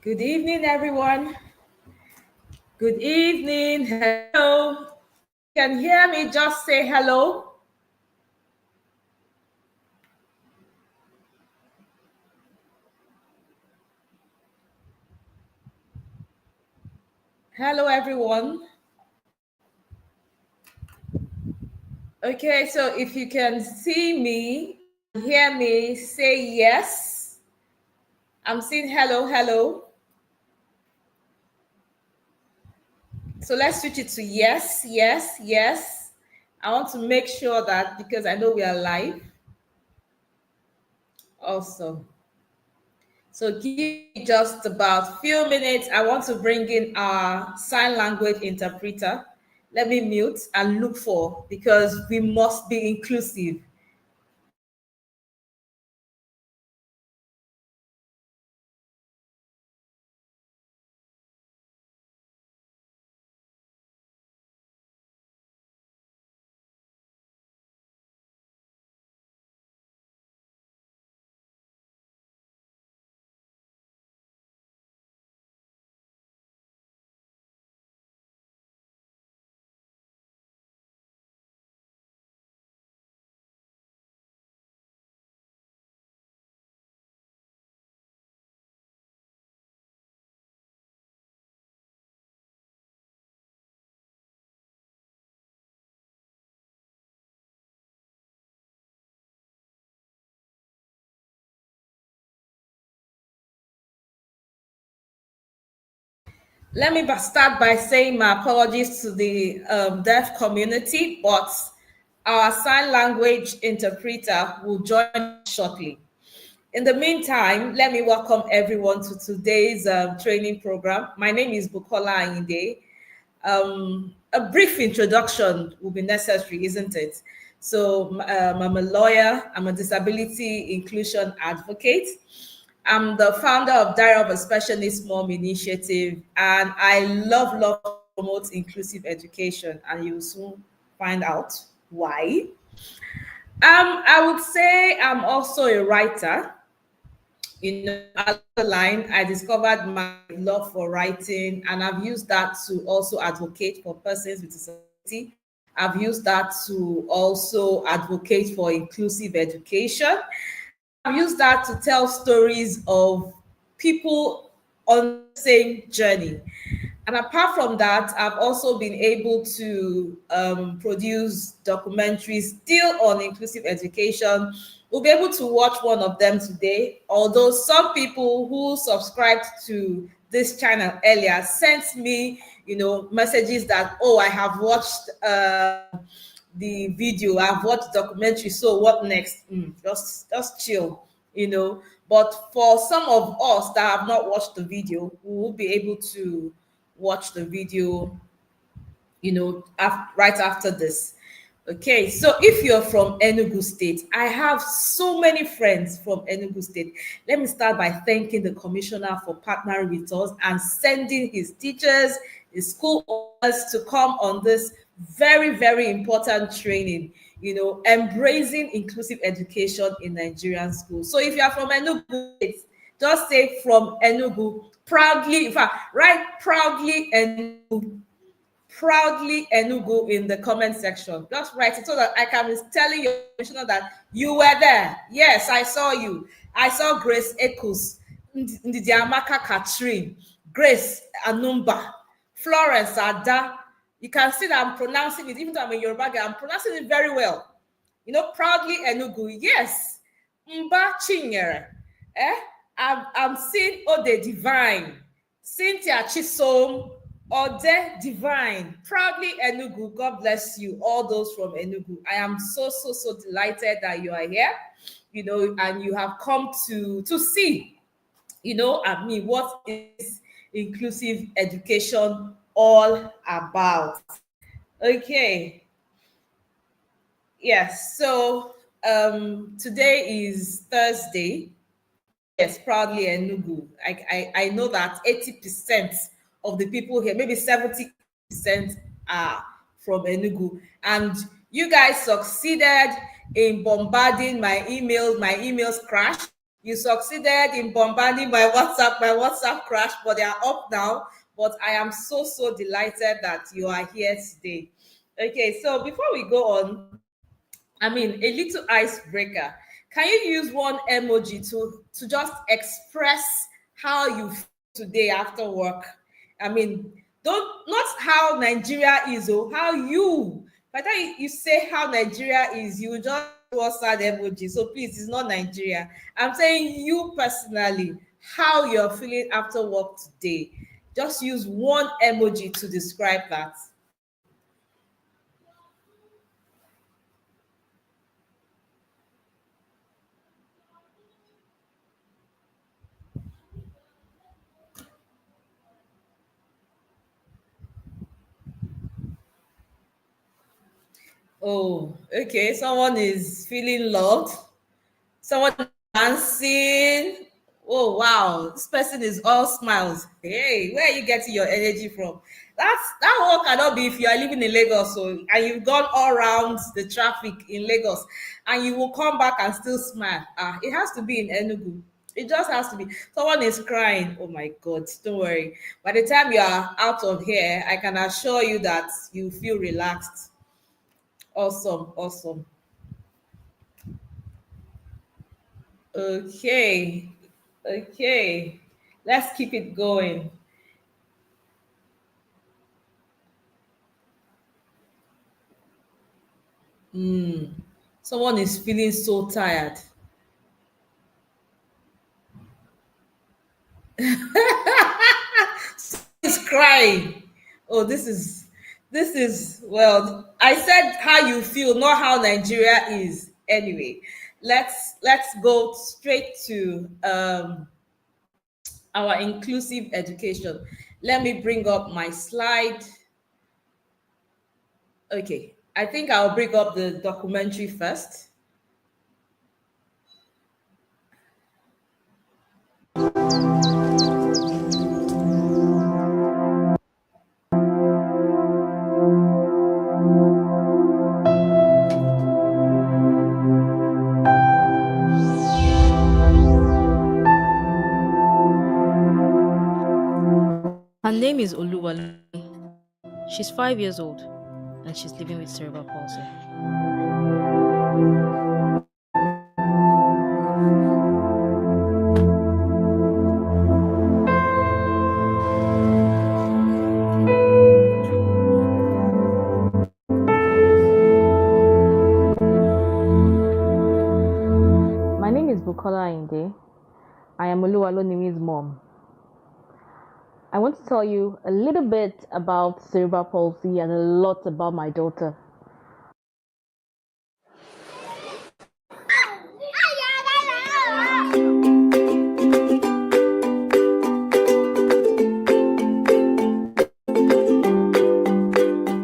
Good evening, everyone. Good evening. Hello. Can you hear me? Just say hello. Hello, everyone. Okay, so if you can see me, hear me, say yes. I'm saying hello, hello. So let's switch it to yes, yes, yes. I want to make sure that because I know we are live also. So give me just about few minutes. I want to bring in our sign language interpreter. Let me mute and look for because we must be inclusive. Let me start by saying my apologies to the deaf community, but our sign language interpreter will join shortly. In the meantime, let me welcome everyone to today's training program. My name is Bukola Ayinde. A brief introduction will be necessary, isn't it? So, I'm a lawyer, I'm a disability inclusion advocate. I'm the founder of Diary of a Special Needs Mom Initiative, and I love to promote inclusive education, and you'll soon find out why. I would say I'm also a writer. Along the line, I discovered my love for writing, and I've used that to also advocate for persons with disability. I've used that to also advocate for inclusive education. I've used that to tell stories of people on the same journey. And apart from that, I've also been able to produce documentaries still on inclusive education. We'll be able to watch one of them today, although some people who subscribed to this channel earlier sent me, messages that, oh, I have watched the video, I've watched documentary, so what next? Just chill, But for some of us that have not watched the video, we will be able to watch the video, right after this. Okay, so if you're from Enugu State, I have so many friends from Enugu State. Let me start by thanking the commissioner for partnering with us and sending his teachers, his school owners to come on this very, very important training, embracing inclusive education in Nigerian schools. So if you are from Enugu State, just say from Enugu, proudly, in fact, write proudly Enugu in the comment section. Just write it so that I can be telling your commissioner that you were there. Yes, I saw you. I saw Grace Ekus, Ndidiamaka Katrin, Grace Anumba, Florence Ada. You can see that I'm pronouncing it, even though I'm a Yoruba girl, I'm pronouncing it very well. Proudly Enugu. Yes. Mba Chinyere. I'm seeing Ode Divine, Cynthia Chisom, Ode Divine, proudly Enugu. God bless you, all those from Enugu. I am so delighted that you are here, and you have come to see, what is inclusive education all about. Okay. Yes. So today is Thursday. Yes, proudly Enugu. I know that 80% of the people here, maybe 70% are from Enugu. And you guys succeeded in bombarding my emails. My emails crashed. You succeeded in bombarding my WhatsApp. My WhatsApp crashed, but they are up now. But I am so, so delighted that you are here today. Okay, so before we go on, I mean, a little icebreaker. Can you use one emoji to just express how you feel today after work? I mean, don't not how Nigeria is, or how you. By the time you say how Nigeria is, you just do a sad emoji. So please, it's not Nigeria. I'm saying you personally, how you're feeling after work today. Just use one emoji to describe that. Oh, okay. Someone is feeling loved. Someone dancing. Oh wow, this person is all smiles. Hey, where are you getting your energy from? That one cannot be if you are living in Lagos, so and you've gone all around the traffic in Lagos, and you will come back and still smile. It has to be in Enugu. It just has to be. Someone is crying. Oh my God, don't worry. By the time you are out of here, I can assure you that you feel relaxed. Awesome, awesome. Okay, okay. Let's keep it going. Someone is feeling so tired. Is crying. Oh, this is well, I said how you feel, not how Nigeria is. Anyway, let's go straight to our inclusive education. Let me bring up my slide. Okay, I think I'll bring up the documentary first. Her name is Oluwale. She's 5 years old and she's living with cerebral palsy. My name is Bukola Inde. I am Oluwalonimi's mom. I want to tell you a little bit about cerebral palsy and a lot about my daughter.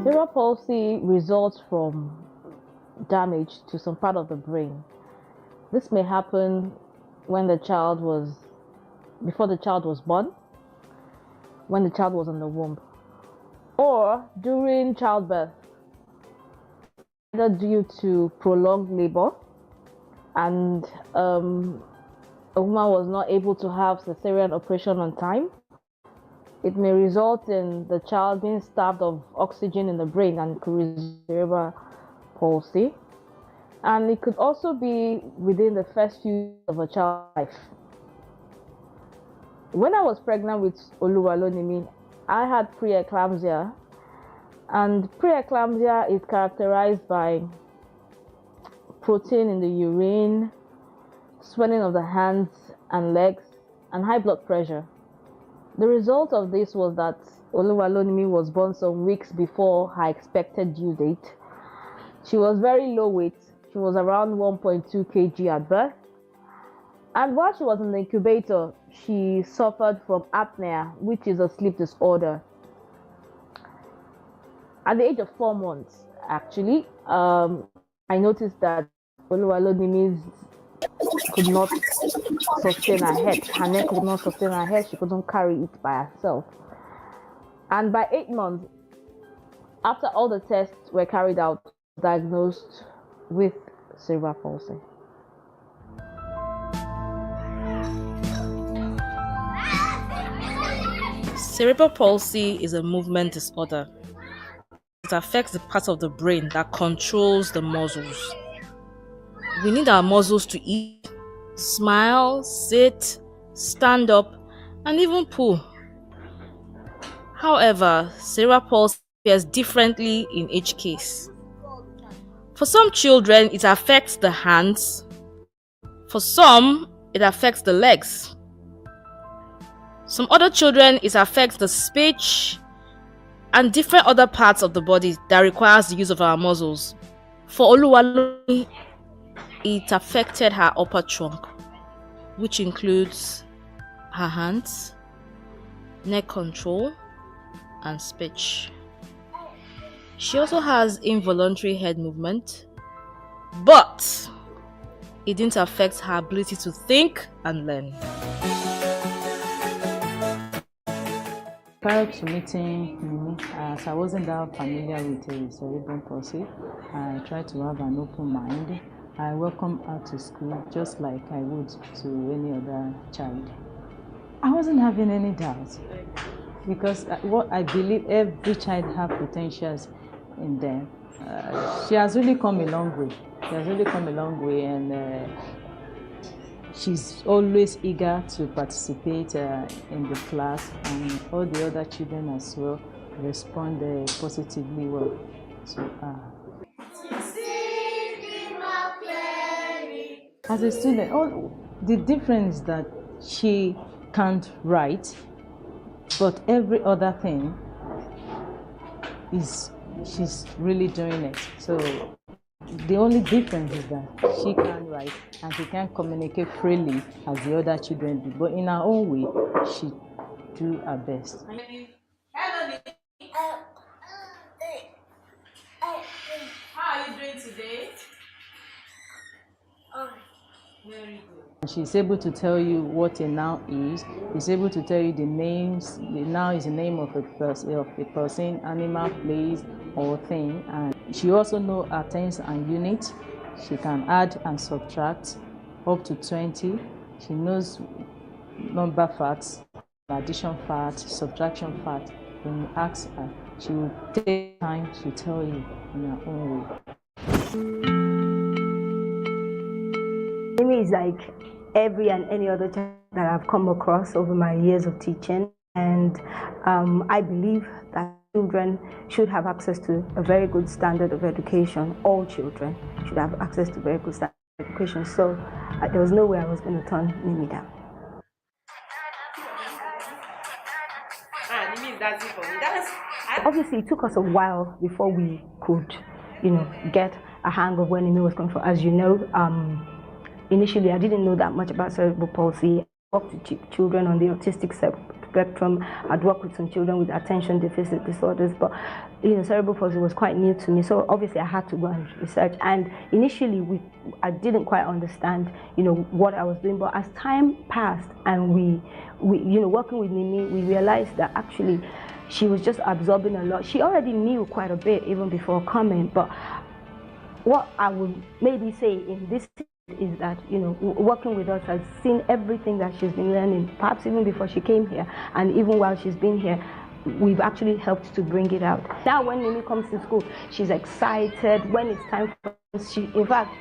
Cerebral palsy results from damage to some part of the brain. This may happen when before the child was born, when the child was in the womb, or during childbirth, either due to prolonged labor and a woman was not able to have cesarean operation on time. It may result in the child being starved of oxygen in the brain and could result in cerebral palsy. And it could also be within the first few years of a child's life. When I was pregnant with Oluwalonimi, I had preeclampsia, and preeclampsia is characterized by protein in the urine, swelling of the hands and legs, and high blood pressure. The result of this was that Oluwalonimi was born some weeks before her expected due date. She was very low weight. She was around 1.2 kg at birth. And while she was in the incubator, she suffered from apnea, which is a sleep disorder. At the age of 4 months, actually, I noticed that Oluwalonimi could not sustain her head. Her neck could not sustain her head. She couldn't carry it by herself. And by 8 months, after all the tests were carried out, diagnosed with cerebral palsy. Cerebral palsy is a movement disorder. It affects the part of the brain that controls the muscles. We need our muscles to eat, smile, sit, stand up, and even pull. However, cerebral palsy appears differently in each case. For some children, it affects the hands. For some, it affects the legs. Some other children, it affects the speech and different other parts of the body that requires the use of our muscles. For Oluwalomi, it affected her upper trunk, which includes her hands, neck control, and speech. She also has involuntary head movement, but it didn't affect her ability to think and learn. Prior to meeting Mimi, as I wasn't that familiar with cerebral palsy, I tried to have an open mind. I welcomed her to school just like I would to any other child. I wasn't having any doubts because what I believe every child has potentials in them. She has really come a long way. And she's always eager to participate in the class, and all the other children as well respond positively well to her. As a student, the difference is that she can't write, but every other thing she's really doing it. So the only difference is that she can write and she can communicate freely as the other children do. But in her own way, she do her best. How are you doing today? Very good. She's able to tell you what a noun is. She's able to tell you the names. The noun is the name of a person, animal, place, or thing. And she also knows her tens and units. She can add and subtract up to 20. She knows number facts, addition facts, subtraction facts. When you ask her, she will take time to tell you in her own way. Mimi is like every and any other child that I've come across over my years of teaching, and I believe that children should have access to a very good standard of education. All children should have access to very good standard of education. So there was no way I was going to turn Mimi down. Mimi, that's it for me. Obviously, it took us a while before we could, get a hang of where Mimi was coming from. As you know, initially, I didn't know that much about cerebral palsy. I worked with children on the autistic spectrum. I'd worked with some children with attention deficit disorders, but cerebral palsy was quite new to me. So obviously, I had to go and research. And initially, I didn't quite understand, what I was doing. But as time passed, and we working with Mimi, we realized that actually she was just absorbing a lot. She already knew quite a bit even before coming. But what I would maybe say in this is that working with us has seen everything that she's been learning, perhaps even before she came here, and even while she's been here, we've actually helped to bring it out. Now when Mimi comes to school, she's excited. When it's time for us, in fact,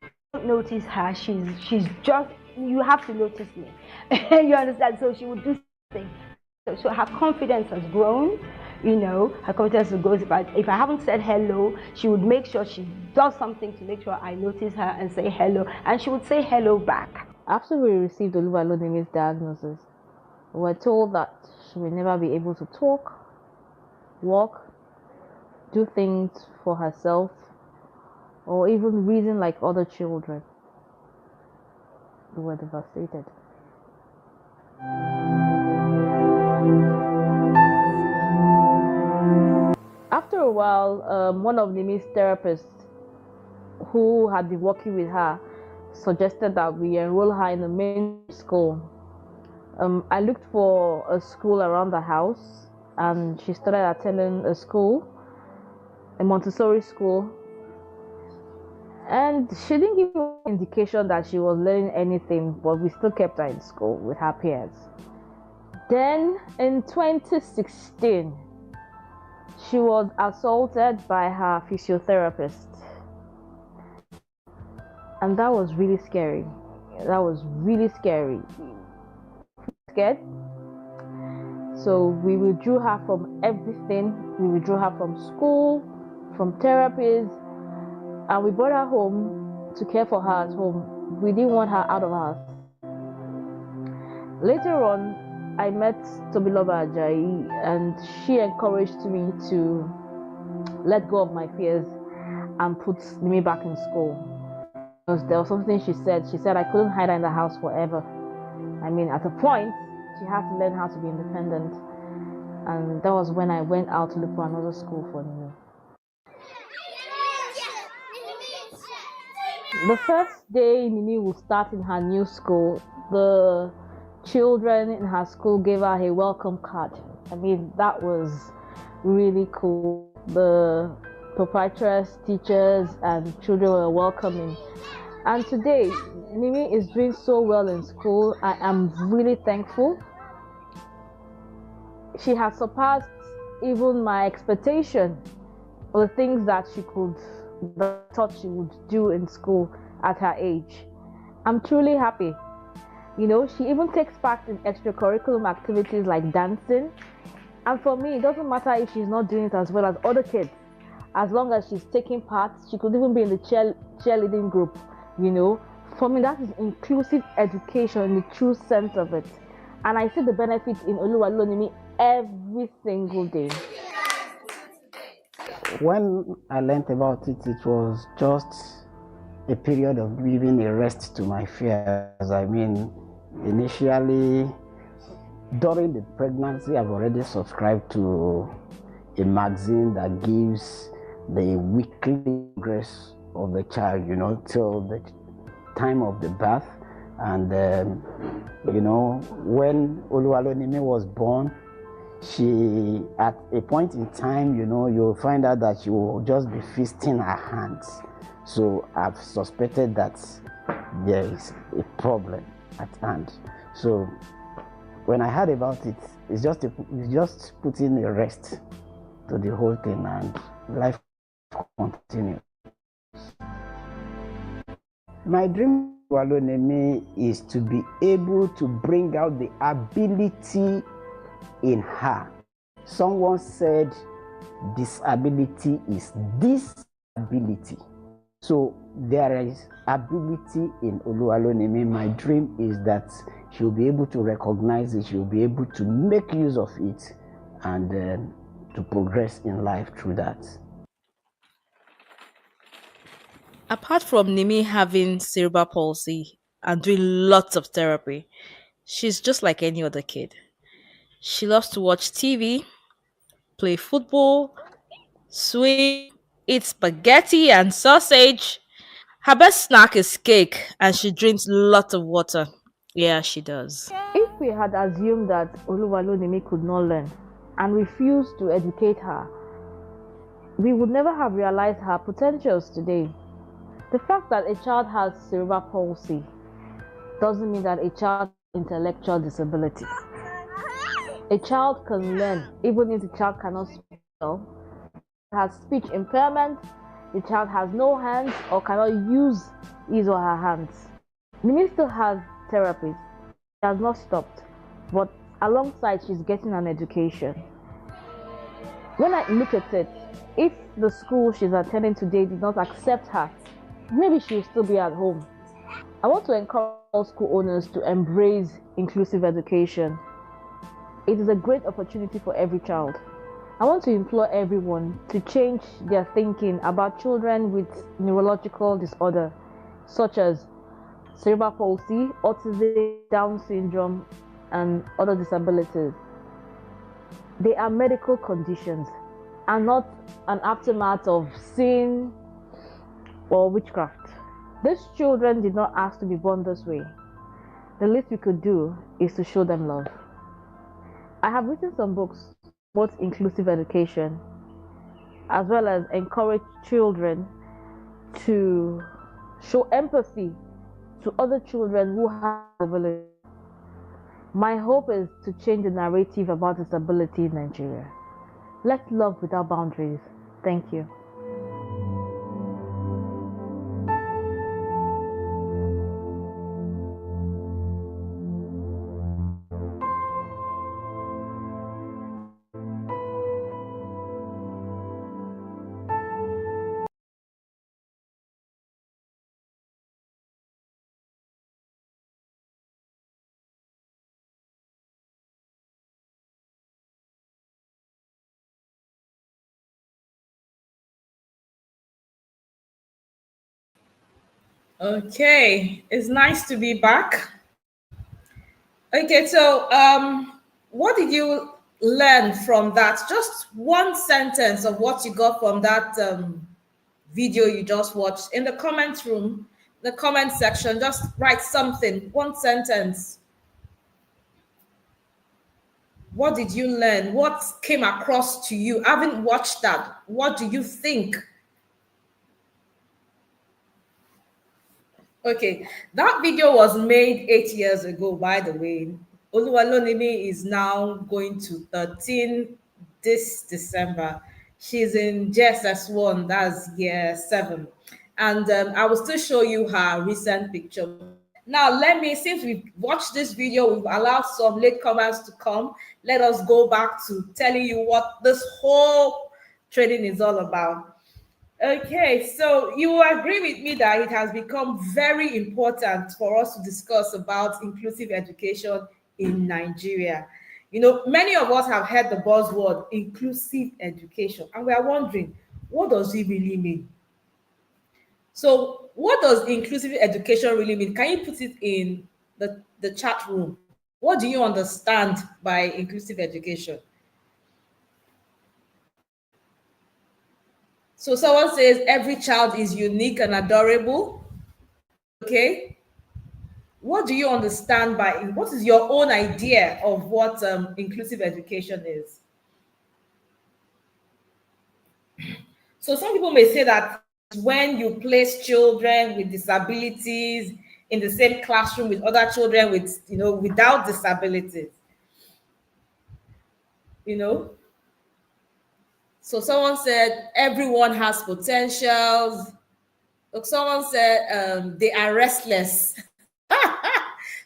you don't notice her, she's just, you have to notice me. You understand? So she would do something. So her confidence has grown. Her confidence goes. If I haven't said hello, she would make sure she does something to make sure I notice her and say hello, and she would say hello back. After we received Oluwalodimi's diagnosis, we were told that she will never be able to talk, walk, do things for herself, or even reason like other children. We were devastated. After a while, one of Nimi's therapists who had been working with her suggested that we enroll her in a main school. I looked for a school around the house, and she started attending a school, a Montessori school, and she didn't give any indication that she was learning anything, but we still kept her in school with her peers. Then in 2016, she was assaulted by her physiotherapist. And that was really scary. That was really scary. Scared. So we withdrew her from everything. We withdrew her from school, from therapies, and we brought her home to care for her at home. We didn't want her out of our house. Later on, I met Tobiloba Ajayi, and she encouraged me to let go of my fears and put me back in school. Because there was something she said. She said I couldn't hide her in the house forever. I mean, at a point, she had to learn how to be independent. And that was when I went out to look for another school for Nimi. The first day Nimi will start in her new school, the children in her school gave her a welcome card. I mean, that was really cool. The proprietress, teachers, and children were welcoming. And today, Nimi is doing so well in school. I am really thankful. She has surpassed even my expectation of the things that she thought she would do in school at her age. I'm truly happy. You know, she even takes part in extracurricular activities like dancing. And for me, it doesn't matter if she's not doing it as well as other kids. As long as she's taking part, she could even be in the cheerleading group, you know. For me, that is inclusive education in the true sense of it. And I see the benefits in Oluwalonimi every single day. When I learned about it, it was just a period of giving a rest to my fears. I mean, initially, during the pregnancy, I've already subscribed to a magazine that gives the weekly progress of the child, you know, till the time of the birth. And, you know, when Oluwalonimi was born, she, at a point in time, you know, you'll find out that she will just be feasting her hands. So I've suspected that there is a problem at hand. So when I heard about it, it's just putting a rest to the whole thing, and life continues. My dream for Alonemi is to be able to bring out the ability in her. Someone said disability is disability. So there is ability in Oluwalonimi. My dream is that she'll be able to recognize it, she'll be able to make use of it, and to progress in life through that. Apart from Nimi having cerebral palsy and doing lots of therapy, she's just like any other kid. She loves to watch TV, play football, swim, eat spaghetti and sausage. Her best snack is cake, and she drinks lots of water. Yeah, she does. If we had assumed that Oluwalonimi could not learn and refused to educate her, we would never have realized her potentials today. The fact that a child has cerebral palsy doesn't mean that a child has intellectual disability. A child can learn even if the child cannot speak well, has speech impairment, the child has no hands or cannot use his or her hands. Nimi still has therapies. She has not stopped, but alongside she's getting an education. When I look at it, if the school she's attending today did not accept her, maybe she'll still be at home. I want to encourage all school owners to embrace inclusive education. It is a great opportunity for every child. I want to implore everyone to change their thinking about children with neurological disorder, such as cerebral palsy, autism, Down syndrome, and other disabilities. They are medical conditions and not an aftermath of sin or witchcraft. These children did not ask to be born this way. The least we could do is to show them love. I have written some books about inclusive education, as well as encourage children to show empathy to other children who have disabilities. My hope is to change the narrative about disability in Nigeria. Let's love without boundaries. Thank you. Okay, it's nice to be back. Okay, so what did you learn from that? Just one sentence of what you got from that video you just watched in the comment room, the comment section. Just write something, one sentence. What did you learn? What came across to you? I haven't watched that. What do you think? Okay, that video was made 8 years ago, by the way. Oluwalonimi is now going to 13 this December. She's in JSS1, that's year 7. And I will still show you her recent picture. Now, since we've watched this video, we've allowed some late comers to come. Let us go back to telling you what this whole training is all about. Okay, so you will agree with me that it has become very important for us to discuss about inclusive education in Nigeria. You know, many of us have heard the buzzword inclusive education, and we are wondering, what does it really mean? So, what does inclusive education really mean? Can you put it in the chat room? What do you understand by inclusive education? So, someone says every child is unique and adorable. Okay. What do you understand by what is your own idea of what inclusive education is? So, some people may say that when you place children with disabilities in the same classroom with other children with, without disabilities, you know. So someone said everyone has potentials. Look, someone said they are restless.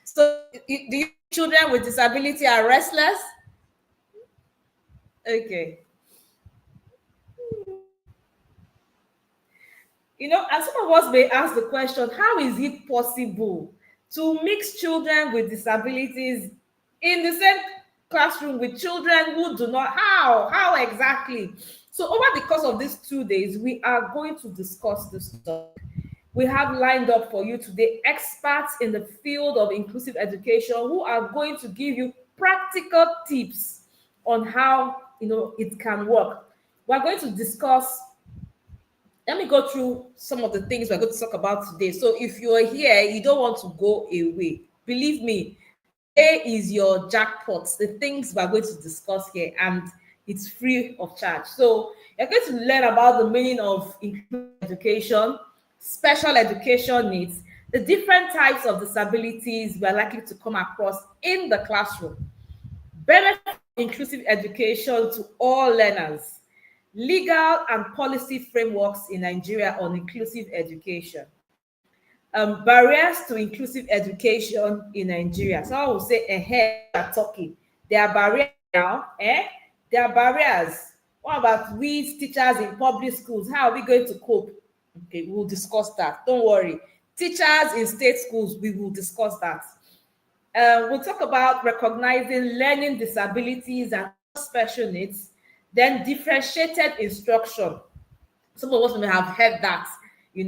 So do you children with disability are restless? Okay. And some of us may ask the question, how is it possible to mix children with disabilities in the same classroom with children who do not? How exactly? So over the course of these 2 days, we are going to discuss this stuff. We have lined up for you today experts in the field of inclusive education who are going to give you practical tips on how it can work. We're going to discuss. Let me go through some of the things we're going to talk about today. So if you're here, you don't want to go away. Believe me, today is your jackpot, the things we're going to discuss here, and it's free of charge. So you're going to learn about the meaning of inclusive education, special education needs, the different types of disabilities we're likely to come across in the classroom, benefit of inclusive education to all learners, legal and policy frameworks in Nigeria on inclusive education, barriers to inclusive education in Nigeria. Someone will say, we're talking. There are barriers now, There are barriers. What about we teachers in public schools? How are we going to cope? Okay, we'll discuss that. Don't worry. Teachers in state schools, we will discuss that. We'll talk about recognizing learning disabilities and special needs, then differentiated instruction. Some of us may have heard that, in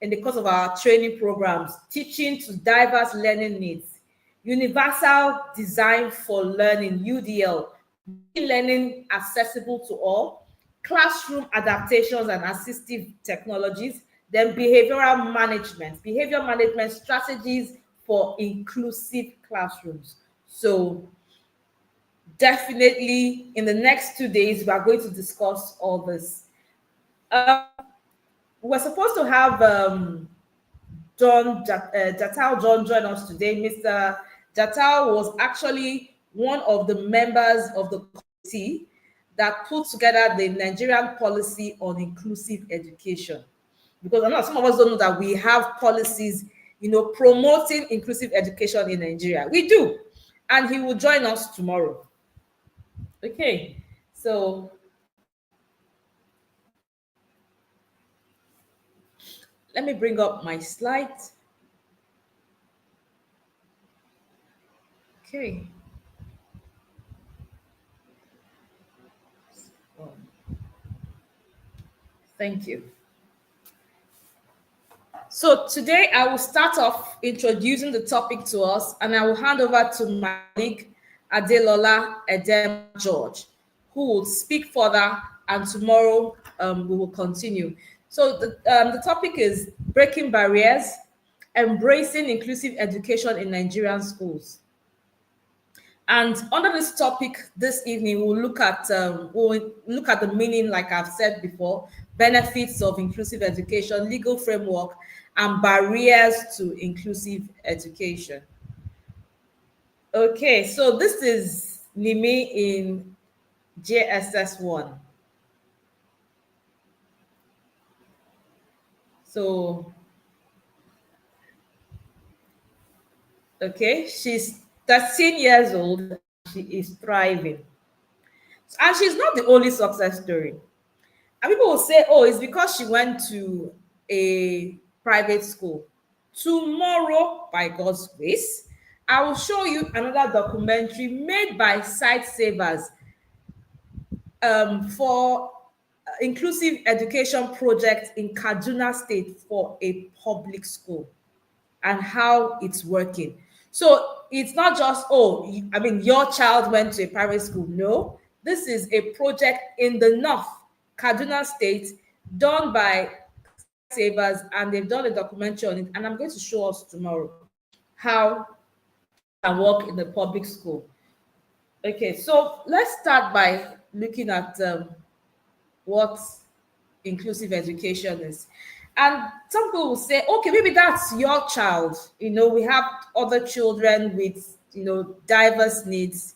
the course of our training programs, teaching to diverse learning needs, universal design for learning, UDL, learning accessible to all, classroom adaptations and assistive technologies, then behavior management strategies for inclusive classrooms. So definitely in the next 2 days, we are going to discuss all this. We're supposed to have Jatal John join us today, Mr. Jatal was actually one of the members of the committee that put together the Nigerian policy on inclusive education. Because I know some of us don't know that we have policies, promoting inclusive education in Nigeria. We do. And he will join us tomorrow. Okay. So let me bring up my slide. Okay. Thank you. So today I will start off introducing the topic to us, and I will hand over to my colleague Adelola Edem George, who will speak further, and tomorrow we will continue. So the topic is breaking barriers, embracing inclusive education in Nigerian schools. And under this topic this evening, we'll look at the meaning, like I've said before, benefits of inclusive education, legal framework, and barriers to inclusive education. Okay, so this is Nimi in JSS1. So, okay, she's 13 years old. She is thriving. And she's not the only success story. And people will say, oh, it's because she went to a private school. Tomorrow, by God's grace, I will show you another documentary made by Site Savers for inclusive education project in Kaduna State for a public school and how it's working. So it's not just, your child went to a private school. No, this is a project in the north, Kaduna State, done by Savers, and they've done a documentary on it. And I'm going to show us tomorrow how I work in the public school. Okay, so let's start by looking at what inclusive education is. And some people will say, okay, maybe that's your child. We have other children with, diverse needs,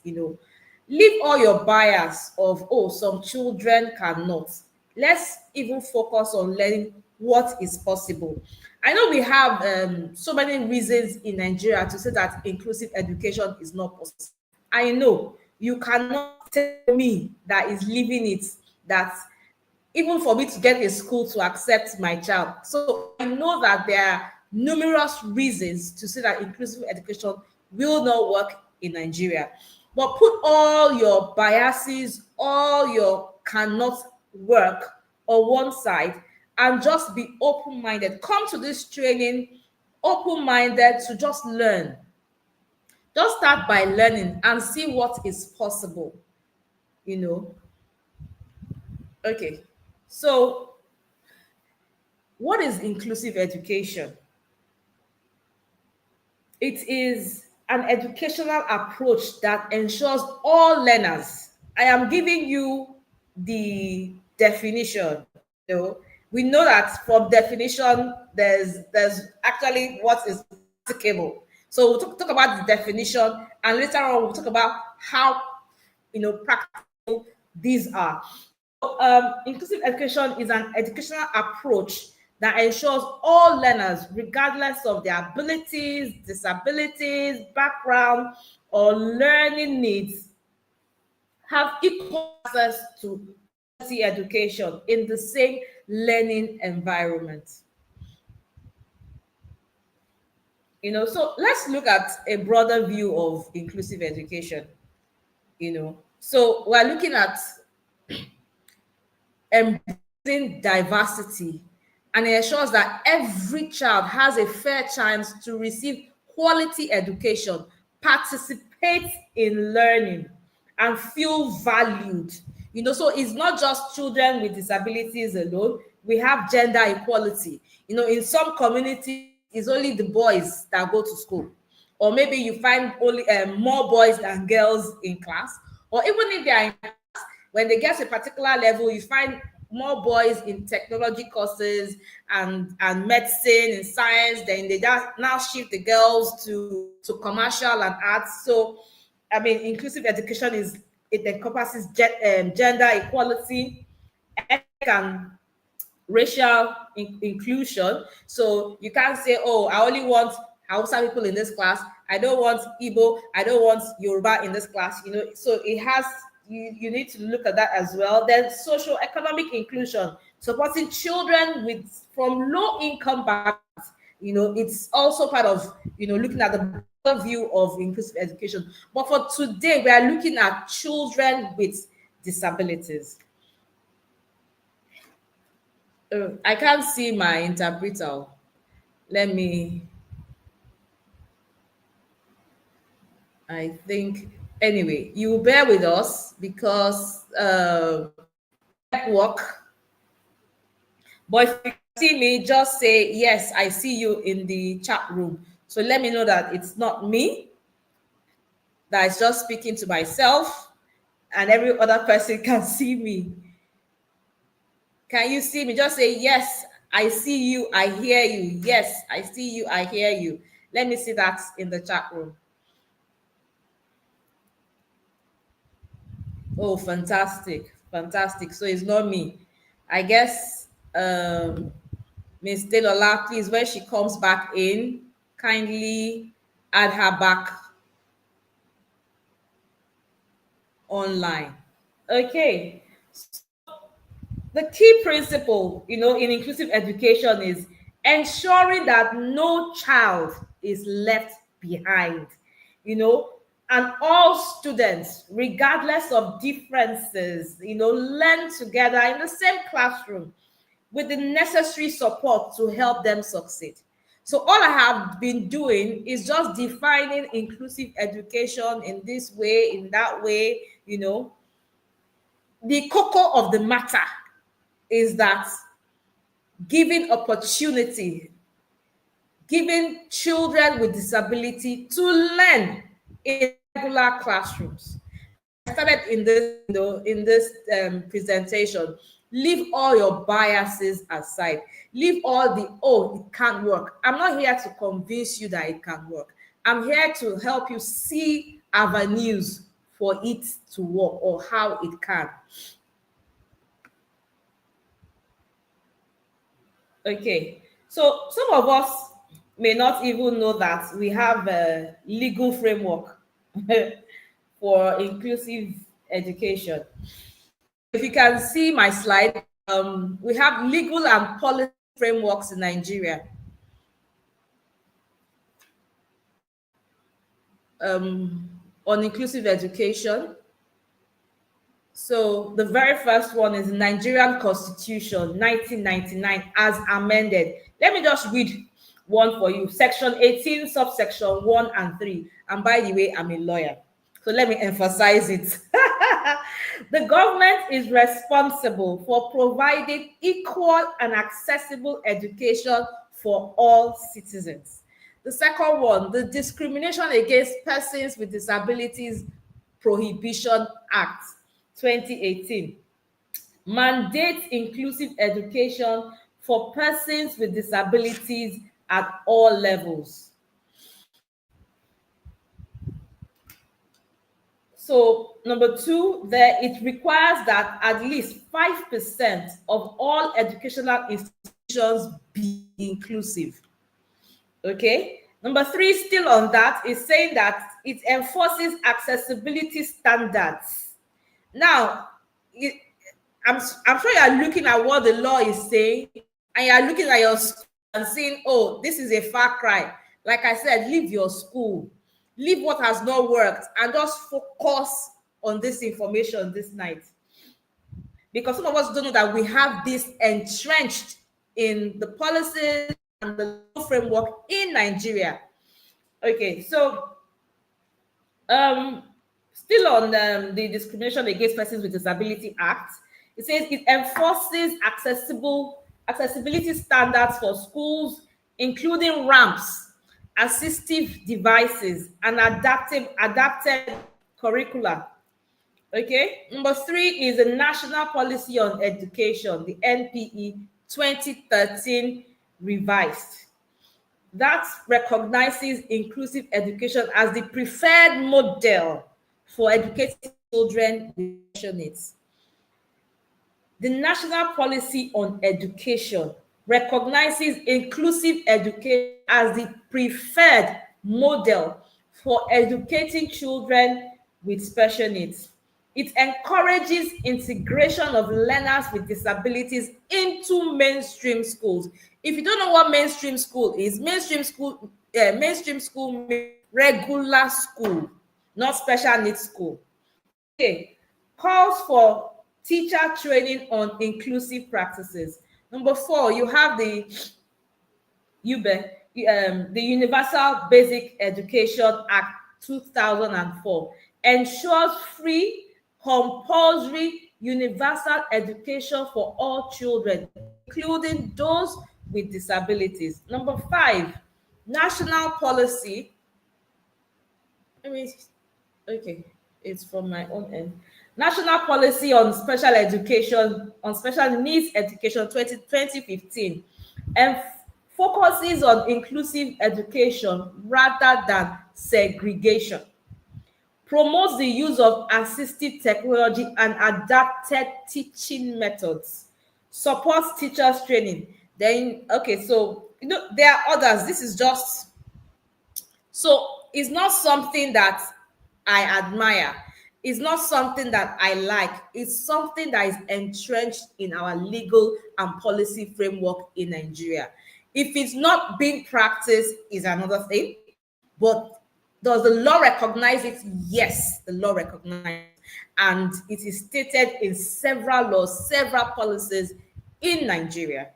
Leave all your bias of, some children cannot. Let's even focus on learning what is possible. I know we have so many reasons in Nigeria to say that inclusive education is not possible. I know you cannot tell me that is living it, that even for me to get a school to accept my child. So I know that there are numerous reasons to say that inclusive education will not work in Nigeria. But put all your biases, all your cannot work on one side, and just be open-minded. Come to this training open-minded to just learn. Just start by learning and see what is possible, Okay. So, what is inclusive education? It is an educational approach that ensures all learners. I am giving you the definition. We know that from definition, there's actually what is applicable. So we'll talk about the definition, and later on we'll talk about how practical these are. Inclusive education is an educational approach that ensures all learners, regardless of their abilities, disabilities, background, or learning needs, have equal access to quality education in the same learning environment. So let's look at a broader view of inclusive education. So we're looking at embracing diversity, and it ensures that every child has a fair chance to receive quality education, participate in learning, and feel valued. So it's not just children with disabilities alone. We have gender equality. In some communities, it's only the boys that go to school, or maybe you find only more boys than girls in class, or even if they are in class, when they get to a particular level, you find more boys in technology courses and medicine and science. Then they now shift the girls to commercial and arts. So, I mean, inclusive education it encompasses gender equality, ethnic and racial inclusion. So you can't say, oh, I only want Hausa people in this class. I don't want Igbo. I don't want Yoruba in this class. So it has, you need to look at that as well. Then social economic inclusion, supporting children from low income backgrounds. It's also part of, looking at the view of inclusive education. But for today, we are looking at children with disabilities. I can't see my interpreter. Let me. I think anyway. You bear with us because network. But if you see me, just say yes. I see you in the chat room. So let me know that it's not me. That is just speaking to myself, and every other person can see me. Can you see me? Just say, yes, I see you, I hear you. Yes, I see you, I hear you. Let me see that in the chat room. Oh, fantastic. Fantastic. So it's not me. I guess Miss Delola, please, when she comes back in, kindly add her back online. Okay. The key principle, in inclusive education is ensuring that no child is left behind, and all students, regardless of differences, learn together in the same classroom with the necessary support to help them succeed. So all I have been doing is just defining inclusive education in this way, in that way. The cocoa of the matter is that giving opportunity, giving children with disability to learn in regular classrooms. I started in this presentation. Leave all your biases aside. Leave all the, oh, it can't work. I'm not here to convince you that it can work. I'm here to help you see avenues for it to work or how it can. Okay, so some of us may not even know that we have a legal framework for inclusive education. If you can see my slide, we have legal and policy frameworks in Nigeria. On inclusive education. So the very first one is the Nigerian Constitution, 1999, as amended. Let me just read one for you. Section 18, subsection 1 and 3. And by the way, I'm a lawyer, so let me emphasize it. The government is responsible for providing equal and accessible education for all citizens. The second one, the Discrimination Against Persons with Disabilities Prohibition Act, 2018, mandates inclusive education for persons with disabilities at all levels. So number two, it requires that at least 5% of all educational institutions be inclusive. Okay. Number three, still on that, is saying that it enforces accessibility standards. Now, I'm sure you're looking at what the law is saying, and you're looking at your school and saying, oh, this is a far cry. Like I said, leave your school, leave what has not worked, and just focus on this information this night. Because some of us don't know that we have this entrenched in the policies and the law framework in Nigeria. Okay, so still on the Discrimination Against Persons with Disability Act, it says it enforces accessibility standards for schools, including ramps, assistive devices, and adapted curricula. Okay. Number 3 is the National Policy on Education, the NPE 2013 revised. That recognizes inclusive education as the preferred model for educating children with special needs. The National Policy on Education recognizes inclusive education as the preferred model for educating children with special needs. It encourages integration of learners with disabilities into mainstream schools. If you don't know what mainstream school is, mainstream school means regular school, not special needs school. Okay, calls for teacher training on inclusive practices. Number 4, you have the the Universal Basic Education Act 2004 ensures free, compulsory, universal education for all children, including those with disabilities. Number 5, national policy. Let me Okay, it's from my own end. National Policy on Special Education, on Special Needs Education 2015, and focuses on inclusive education rather than segregation, promotes the use of assistive technology and adapted teaching methods, supports teachers training. Then, okay, so there are others. This is just so it's not something that I admire. It's not something that I like. It's something that is entrenched in our legal and policy framework in Nigeria. If it's not being practiced, is another thing. But does the law recognize it? Yes, the law recognizes it. And it is stated in several laws, several policies in Nigeria.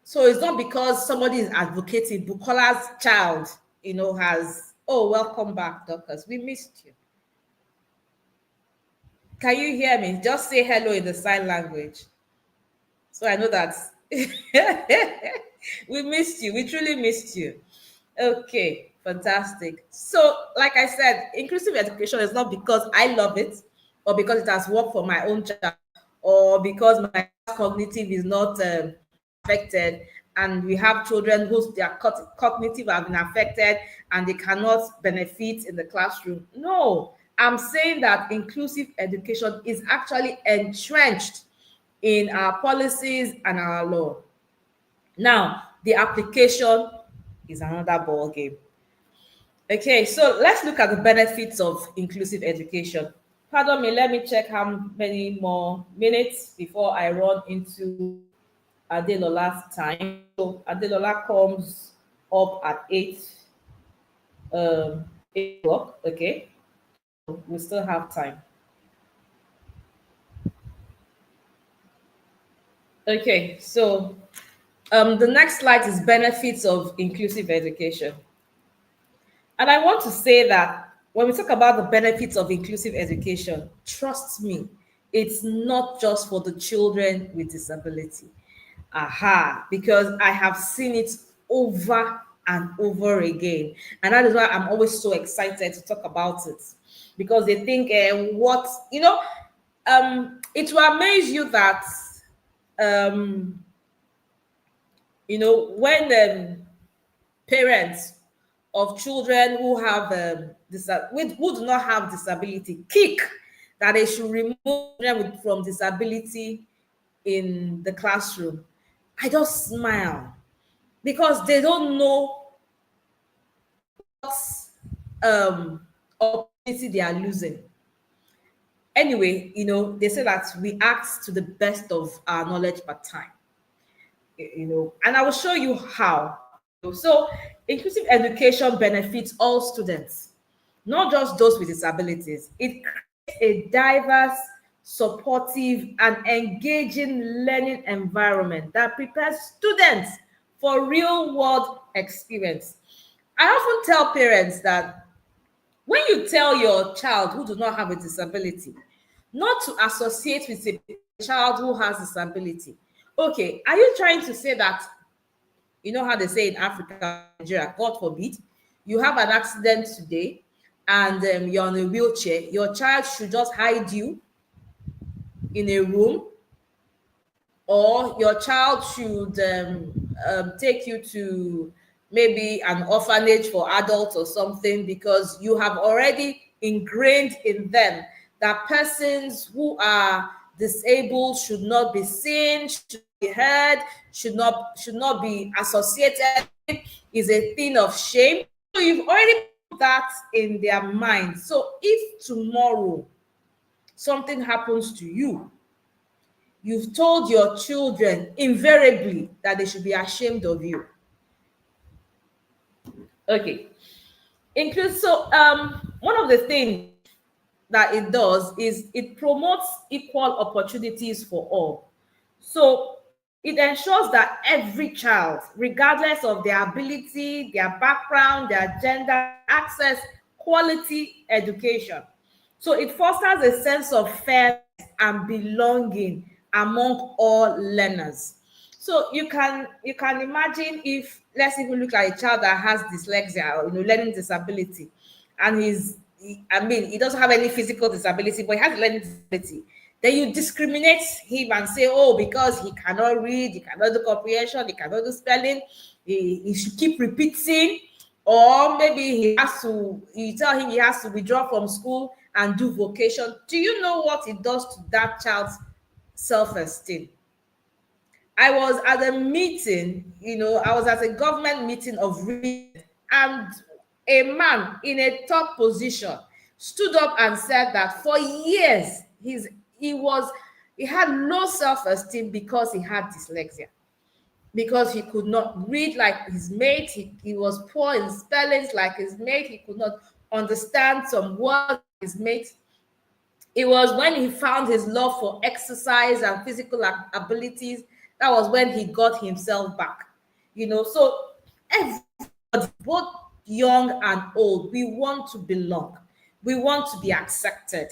So it's not because somebody is advocating. Bukola's child, has, oh, welcome back, Dorcas. We missed you. Can you hear me? Just say hello in the sign language. So I know that we missed you. We truly missed you. Okay, fantastic. So, like I said, inclusive education is not because I love it or because it has worked for my own child or because my cognitive is not affected and we have children whose their cognitive have been affected and they cannot benefit in the classroom. No, I'm saying that inclusive education is actually entrenched in our policies and our law. Now, the application is another ball game. Okay, so let's look at the benefits of inclusive education. Pardon me, let me check how many more minutes before I run into Adelola's time. So Adelola comes up at 8 o'clock. Okay, we still have time. Okay, so the next slide is benefits of inclusive education. And I want to say that when we talk about the benefits of inclusive education, trust me, it's not just for the children with disability. Because I have seen it over and over again. And that is why I'm always so excited to talk about it. Because they think, it will amaze you that, when parents of children who have who do not have disability kick that they should remove them from disability in the classroom, I just smile because they don't know what opportunity they are losing. Anyway, they say that we act to the best of our knowledge per time. And I will show you how. So, inclusive education benefits all students, not just those with disabilities. It creates a diverse, supportive, and engaging learning environment that prepares students for real-world experience. I often tell parents that when you tell your child who do not have a disability not to associate with a child who has disability, okay, are you trying to say that, you know how they say in Africa, Nigeria, God forbid, you have an accident today and you're on a wheelchair, your child should just hide you in a room, or your child should take you to maybe an orphanage for adults or something, because you have already ingrained in them that persons who are disabled should not be seen, should be heard, should not be associated with, is a thing of shame. So you've already put that in their mind. So if tomorrow something happens to you, you've told your children invariably that they should be ashamed of you. Okay. Includes so one of the things that it does is it promotes equal opportunities for all. So it ensures that every child, regardless of their ability, their background, their gender, access quality education. So it fosters a sense of fairness and belonging among all learners. So you can imagine, if let's even look at a child that has dyslexia, or learning disability, and he doesn't have any physical disability, but he has learning disability. Then you discriminate him and say, oh, because he cannot read, he cannot do comprehension, he cannot do spelling, he should keep repeating, or maybe you tell him he has to withdraw from school and do vocation. Do you know what it does to that child's self-esteem? I was at a meeting, I was at a government meeting of region, and a man in a top position stood up and said that for years he had low self-esteem because he had dyslexia, because he could not read like his mate, he was poor in spellings like his mate, he could not understand some words like his mate. It was when he found his love for exercise and physical abilities, that was when he got himself back. So everybody, both young and old, we want to belong. We want to be accepted,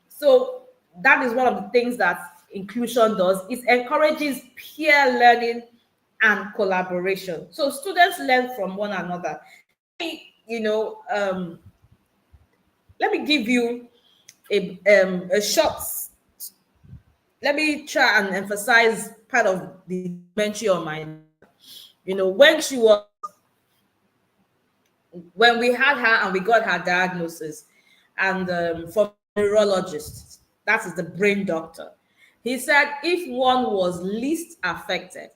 So that is one of the things that inclusion does. It encourages peer learning and collaboration. So students learn from one another. You know, let me give you a short. Let me try and emphasize part of the documentary on my. When we had her and we got her diagnosis, and from a neurologist, that is the brain doctor, he said if one was least affected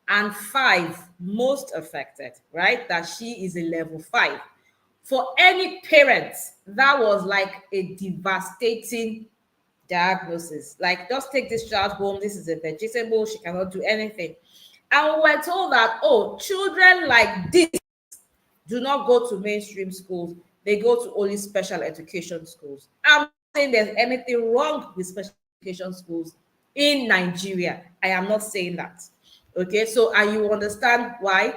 and 5 most affected, right, that she is a level 5. For any parent, that was like a devastating diagnosis. Like, just take this child home. This is a vegetable. She cannot do anything. And we were told that, oh, children like this do not go to mainstream schools. They go to only special education schools. I'm not saying there's anything wrong with special education schools in Nigeria. I am not saying that. Okay, so and you understand why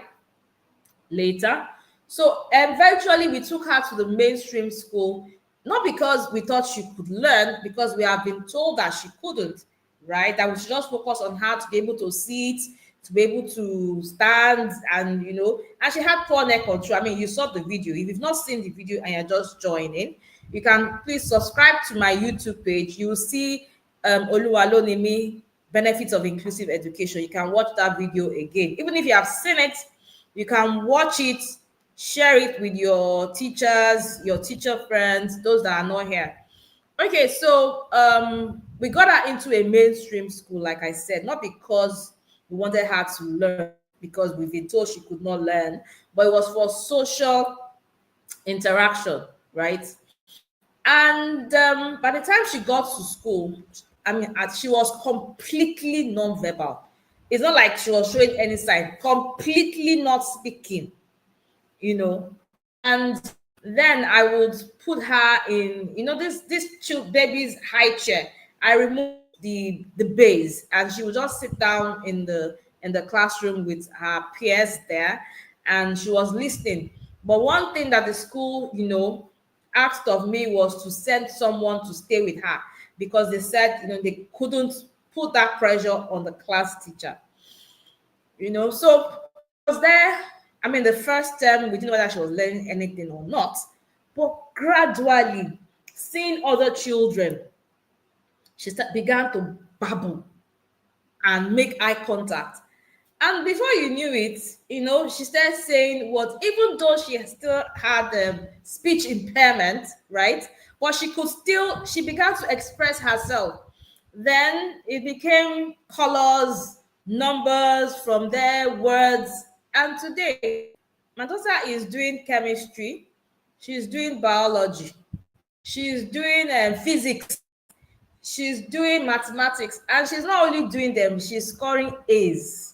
later. So eventually we took her to the mainstream school, not because we thought she could learn, because we have been told that she couldn't, right? That we should just focus on her to be able to sit, to be able to stand, and and she had poor neck control. I mean, you saw the video. If you've not seen the video and you're just joining, you can please subscribe to my YouTube page. You will see Oluwalonimi, Benefits of Inclusive Education. You can watch that video again. Even if you have seen it, you can watch it, share it with your teachers, your teacher friends, those that are not here. Okay, so we got her into a mainstream school, like I said, not because we wanted her to learn, because we've been told she could not learn, but it was for social interaction, right? And by the time she got to school, I mean, she was completely non-verbal. It's not like she was showing any sign, completely not speaking, And then I would put her in, this baby's high chair. I removed the base, and she would just sit down in the classroom with her peers there, and she was listening. But one thing that the school, asked of me was to send someone to stay with her, because they said, they couldn't put that pressure on the class teacher. So I was there. I mean, the first term, we didn't know whether she was learning anything or not. But gradually, seeing other children, she began to babble and make eye contact. And before you knew it, she started saying what, even though she still had speech impairment, right? But she began to express herself. Then it became colors, numbers, from there, words. And today, my daughter is doing chemistry, she's doing biology, she's doing physics, she's doing mathematics, and she's not only doing them, she's scoring A's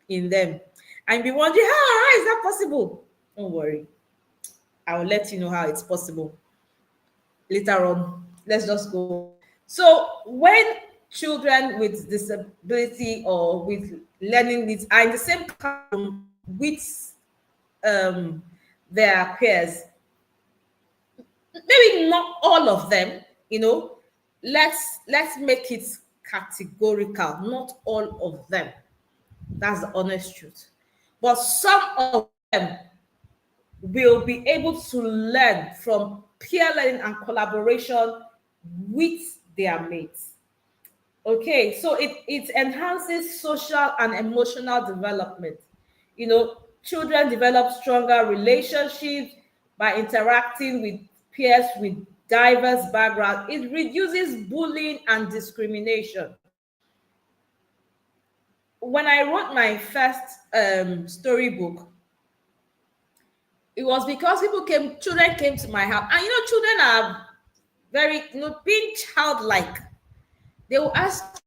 in them. And be wondering, how is that possible? Don't worry, I will let you know how it's possible later on. Let's just go. So when children with disability or with learning needs are in the same classroom with um, their peers, maybe not all of them, let's make it categorical, not all of them. That's the honest truth. But some of them will be able to learn from peer learning and collaboration with their mates. Okay, so it enhances social and emotional development. Children develop stronger relationships by interacting with peers with diverse backgrounds. It reduces bullying and discrimination. When I wrote my first storybook, it was because children came to my house, and children are very, being childlike. They will ask,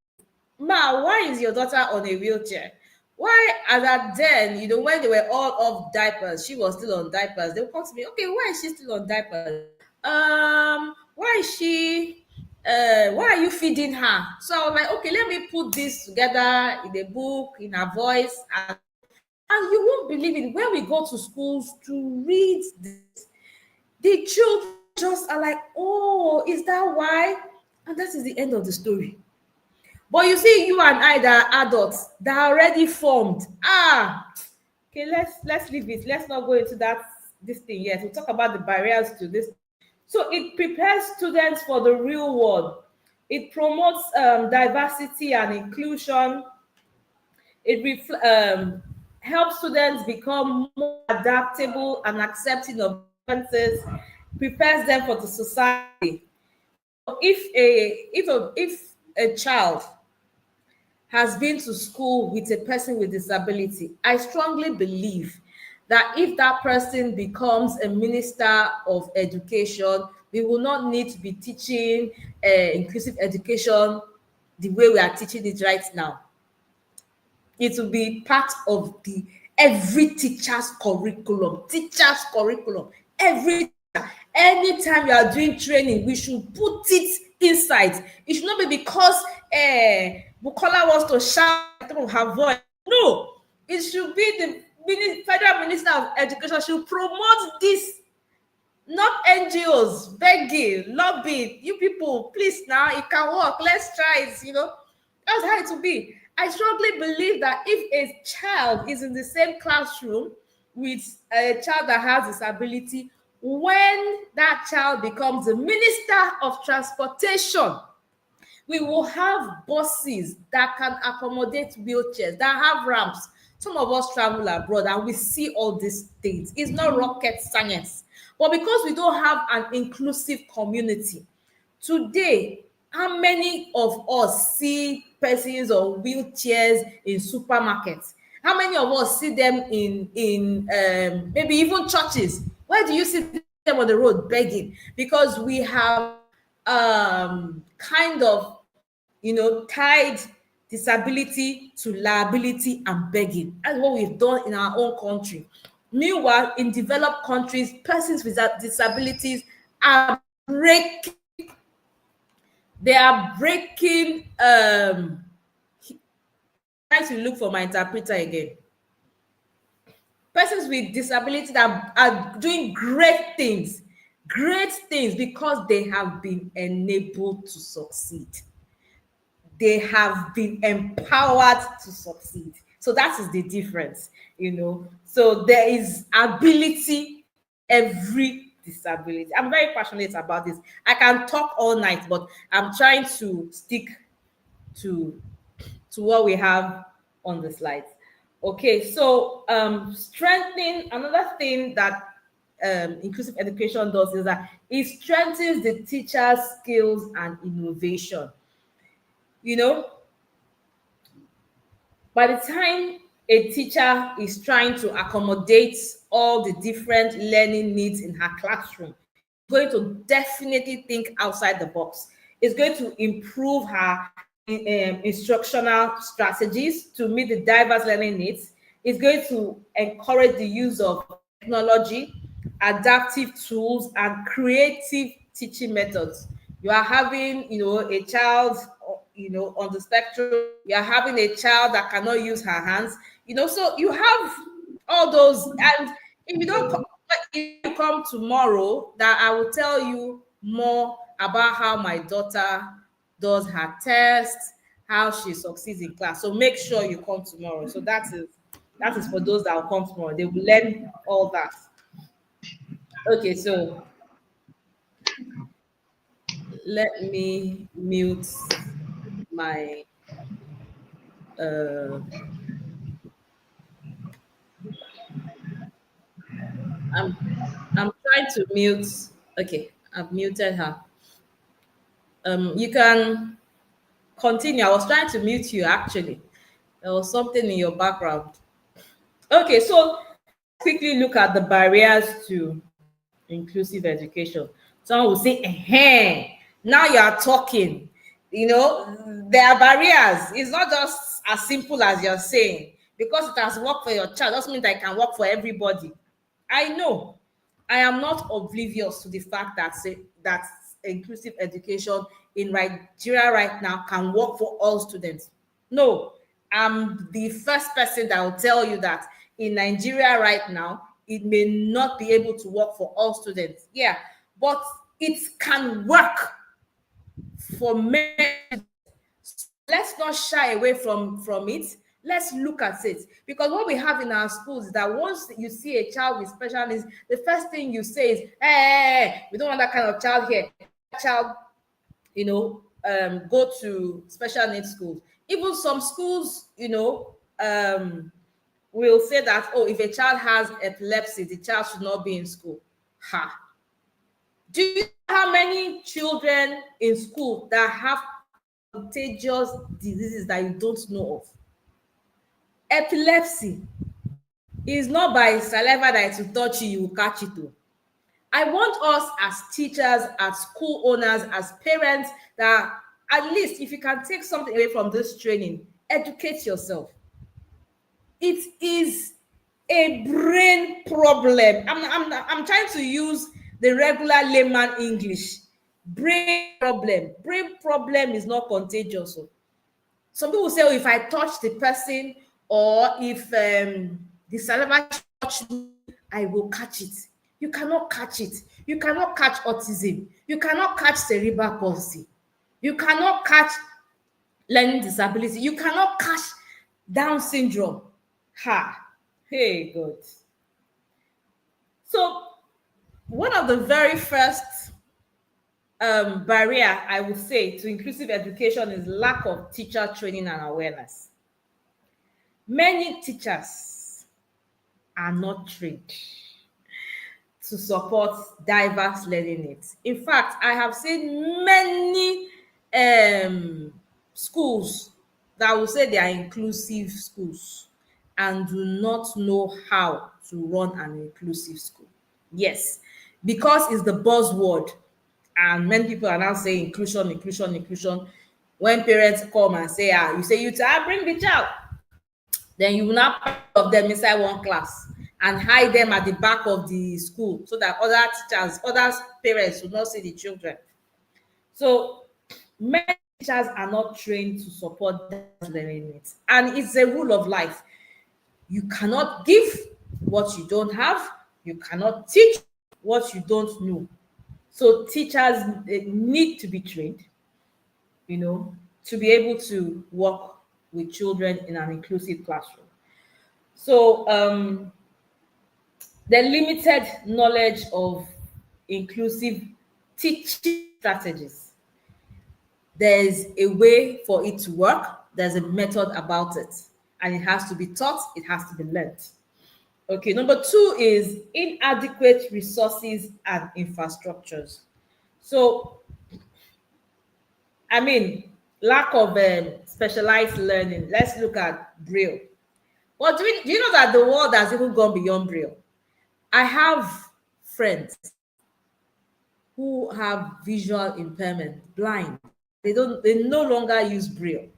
"Ma, why is your daughter on a wheelchair?" Why, as at then, when they were all off diapers, she was still on diapers. They would come to me, "Okay, why is she still on diapers? Why is she? Why are you feeding her?" So I was like, "Okay, let me put this together in a book, in a voice, and you won't believe it. When we go to schools to read this, the children just are like, oh, is that why?" And that is the end of the story. But you see, you and I that are adults, that are already formed. Okay, let's leave it. Let's not go into this thing yet. We'll talk about the barriers to this. So it prepares students for the real world. It promotes diversity and inclusion. It helps students become more adaptable and accepting of differences, prepares them for the society. If a child has been to school with a person with disability, I strongly believe that if that person becomes a minister of education, we will not need to be teaching inclusive education the way we are teaching it right now. It will be part of the every teacher's curriculum. Every teacher, anytime you are doing training, we should put it inside. It should not be because Bukola wants to shout at the top of her voice. No, it should be the federal minister of education should promote this, not NGOs begging, lobbying. You people, please, now it can work. Let's try it. That's how it will be. I strongly believe that if a child is in the same classroom with a child that has disability, when that child becomes the minister of transportation, we will have buses that can accommodate wheelchairs, that have ramps. Some of us travel abroad and we see all these things. It's not rocket science. But because we don't have an inclusive community, today, how many of us see persons on wheelchairs in supermarkets? How many of us see them in maybe even churches? Where do you see them on the road begging? Because we have kind of tied disability to liability and begging. That's what we've done in our own country. Meanwhile, in developed countries, persons with disabilities are breaking. They are breaking. Trying to look for my interpreter again. Persons with disabilities are doing great things because they have been enabled to succeed. They have been empowered to succeed. So that is the difference. So there is ability every disability. I'm very passionate about this. I can talk all night, but I'm trying to stick to what we have on the slides. Okay, so strengthening, another thing that inclusive education does is that it strengthens the teacher's skills and innovation. You know, by the time a teacher is trying to accommodate all the different learning needs in her classroom, going to definitely think outside the box. It's going to improve her instructional strategies to meet the diverse learning needs. It's going to encourage the use of technology, adaptive tools, and creative teaching methods. You are having, a child, on the spectrum. You are having a child that cannot use her hands. So you have all those. And if you don't come, if you come tomorrow, that I will tell you more about how my daughter does her test, how she succeeds in class. So make sure you come tomorrow. So that is for those that will come tomorrow. They will learn all that. Okay, so let me mute my I'm trying to mute. Okay, I've muted her. You can continue. I was trying to mute you actually. There was something in your background. Okay, so quickly look at the barriers to inclusive education. Someone will say, now you are talking. There are barriers. It's not just as simple as you're saying. Because it has worked for your child doesn't mean that it can work for everybody. I know. I am not oblivious to the fact that inclusive education in Nigeria right now can work for all students. No, I'm the first person that will tell you that in Nigeria right now, it may not be able to work for all students. Yeah, but it can work for many. Let's not shy away from it. Let's look at it, because what we have in our schools is that once you see a child with special needs, the first thing you say is, hey, we don't want that kind of child here. That child, go to special needs schools. Even some schools, will say that, oh, if a child has epilepsy, the child should not be in school. Do you know how many children in school that have contagious diseases that you don't know of? Epilepsy is not by saliva that it will touch you, you will catch it too. I want us as teachers, as school owners, as parents, that at least if you can take something away from this training, educate yourself. It is a brain problem. I'm trying to use the regular layman English. Brain problem. Brain problem is not contagious. Some people say, oh, if I touch the person, or if the saliva touch me, I will catch it. You cannot catch it. You cannot catch autism. You cannot catch cerebral palsy. You cannot catch learning disability. You cannot catch Down syndrome. Hey, God. So one of the very first barrier, I would say, to inclusive education is lack of teacher training and awareness. Many teachers are not trained to support diverse learning needs. In fact, I have seen many schools that will say they are inclusive schools and do not know how to run an inclusive school. Yes, because it's the buzzword, and many people are now saying inclusion, inclusion, inclusion. When parents come and say, you say, you bring the child, then you will not put of them inside one class and hide them at the back of the school so that other teachers, other parents will not see the children. So many teachers are not trained to support learning needs, and it's a rule of life. You cannot give what you don't have. You cannot teach what you don't know. So teachers need to be trained, to be able to work with children in an inclusive classroom. So the limited knowledge of inclusive teaching strategies. There's a way for it to work, there's a method about it, and it has to be taught, it has to be learned. Okay, number two is inadequate resources and infrastructures. So, I mean, lack of specialized learning. Let's look at Braille. Well, do you know that the world has even gone beyond Braille? I have friends who have visual impairment, blind. They no longer use Braille.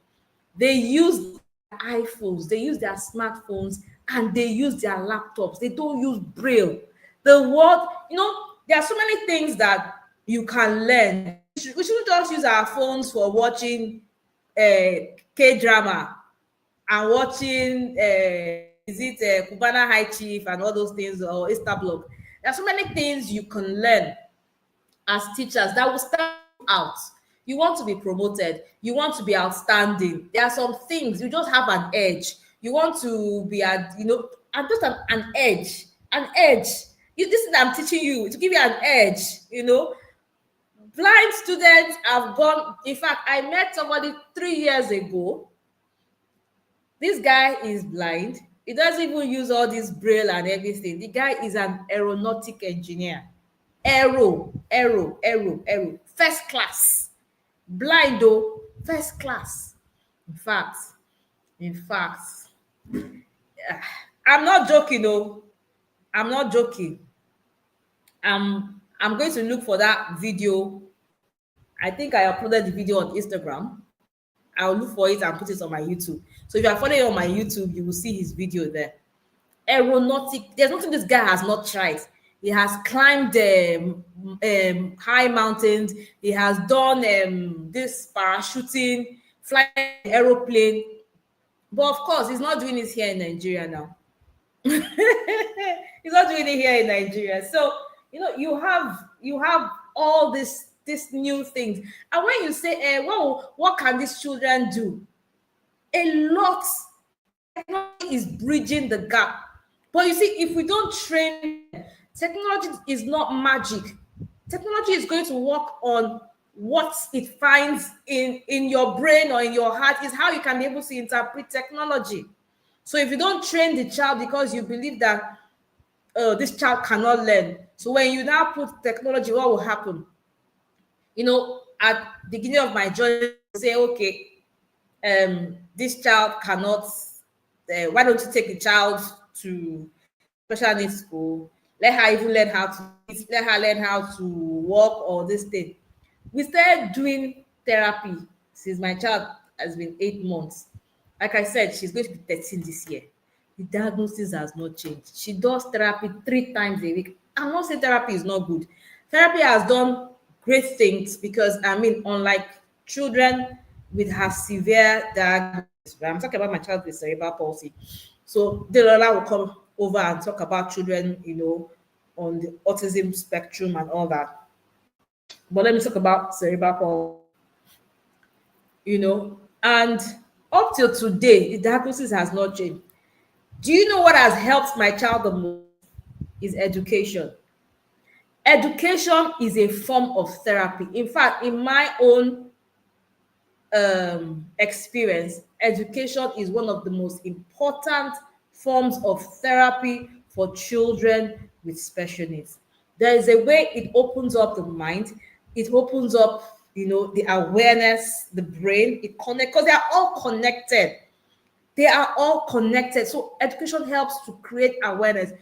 They use iPhones, they use their smartphones, and they use their laptops. They don't use Braille. The world, there are so many things that you can learn. We shouldn't just use our phones for watching K-drama and watching Cubana High Chief and all those things, or Easter Block. There are so many things you can learn as teachers that will stand out. You want to be promoted, you want to be outstanding. There are some things you just have an edge. You want to be and just an edge. This is I'm teaching you to give you an edge. Blind students have gone. In fact, I met somebody 3 years ago. This guy is blind. He doesn't even use all this Braille and everything. The guy is an aeronautic engineer. Aero. First class. Blind though, first class. In fact, I'm not joking though. I'm not joking. I'm going to look for that video. I think I uploaded the video on Instagram. I'll look for it and put it on my YouTube. So if you are following on my YouTube, you will see his video there. Aeronautic, there's nothing this guy has not tried. He has climbed high mountains. He has done this parachuting, flying an aeroplane. But of course, he's not doing it here in Nigeria now. He's not doing it here in Nigeria. So, you have all these new things. And when you say, well, what can these children do? A lot. Technology is bridging the gap. But you see, if we don't train, technology is not magic. Technology is going to work on what it finds in your brain or in your heart, is how you can be able to interpret technology. So if you don't train the child because you believe that this child cannot learn, so when you now put technology, what will happen? At the beginning of my journey, say, okay, this child cannot, why don't you take the child to special needs school? Let her even learn how to eat, let her learn how to walk or this thing. We started doing therapy since my child has been 8 months. Like I said, she's going to be 13 this year. The diagnosis has not changed. She does therapy 3 times a week. I'm not saying therapy is not good. Therapy has done great things because, unlike children with her severe diagnosis, I'm talking about my child with cerebral palsy. So Delola will come over and talk about children, on the autism spectrum and all that. But let me talk about cerebral palsy, and up till today, the diagnosis has not changed. Do you know what has helped my child the most? Is education. Education is a form of therapy. In fact, in my own experience, education is one of the most important forms of therapy for children with special needs. There is a way it opens up the mind, it opens up, the awareness, the brain, it connects, because they are all connected. They are all connected. So education helps to create awareness.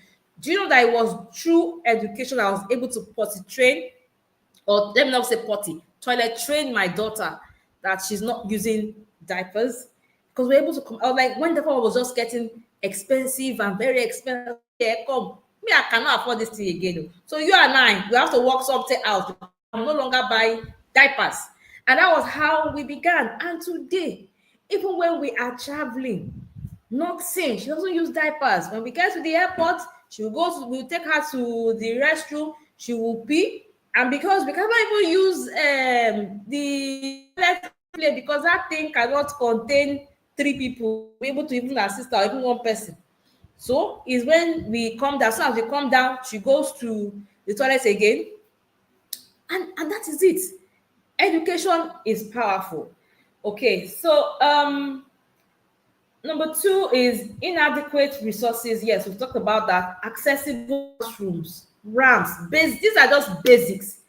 Do you know that it was through education I was able to potty train, or let me not say potty, toilet train my daughter that she's not using diapers? Because we're able to come. I was like, when the phone was just getting expensive and very expensive, come, me, I cannot afford this thing again. So you and I, we have to work something out. I'm no longer buying diapers. And that was how we began. And today, even when we are traveling, nothing, she doesn't use diapers. When we get to the airport, we'll take her to the restroom, she will pee. And because we cannot even use the toilet plate, because that thing cannot contain 3 people, be able to even assist her, even 1 person. So is when we come down, as soon as we come down, she goes to the toilet again, And that is it. Education is powerful. Okay, so number two is inadequate resources. Yes, we've talked about that. Accessible classrooms, ramps, base. These are just basics.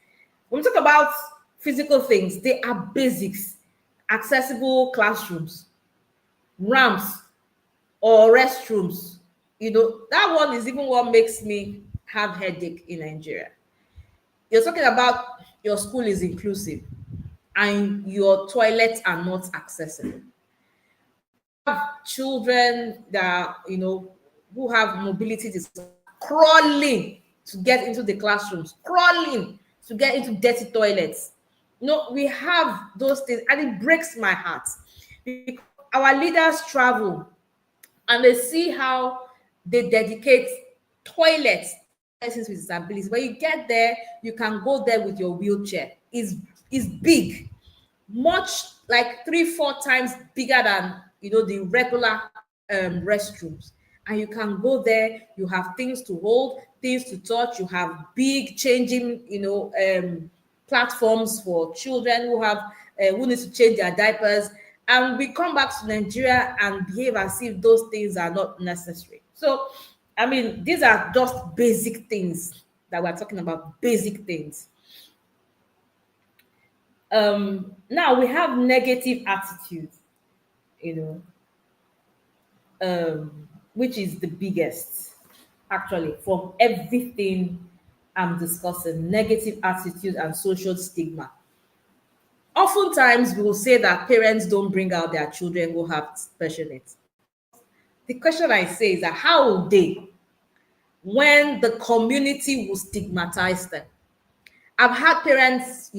When we talk about physical things, they are basics. Accessible classrooms, ramps, or restrooms. That one is even what makes me have headache in Nigeria. You're talking about your school is inclusive and your toilets are not accessible. Children that who have mobility disorders crawling to get into the classrooms, crawling to get into dirty toilets. We have those things, and it breaks my heart because our leaders travel and they see how they dedicate toilets to persons with disabilities. When you get there, you can go there with your wheelchair. Is big, much like 3-4 times bigger than the regular restrooms, and you can go there. You have things to hold, things to touch. You have big changing platforms for children who need to change their diapers, and we come back to Nigeria and behave as if those things are not necessary. So I mean, these are just basic things that we're talking about, basic things. Now we have negative attitude, you which is the biggest actually from everything I'm discussing. Negative attitude and social stigma. Oftentimes we will say that parents don't bring out their children who have special needs. The question I say is that how will they, when the community will stigmatize them? I've had parents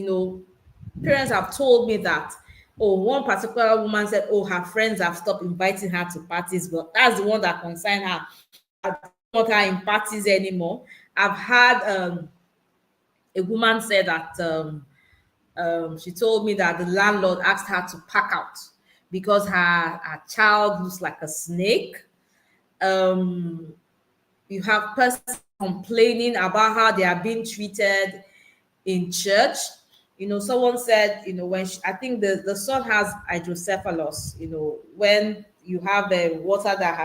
have told me that, oh, one particular woman said, oh, her friends have stopped inviting her to parties, but that's the one that concerned her. I don't want her in parties anymore. I've had a woman say that she told me that the landlord asked her to pack out because her child looks like a snake. You have persons complaining about how they are being treated in church. Someone said, I think the son has hydrocephalus, when you have water that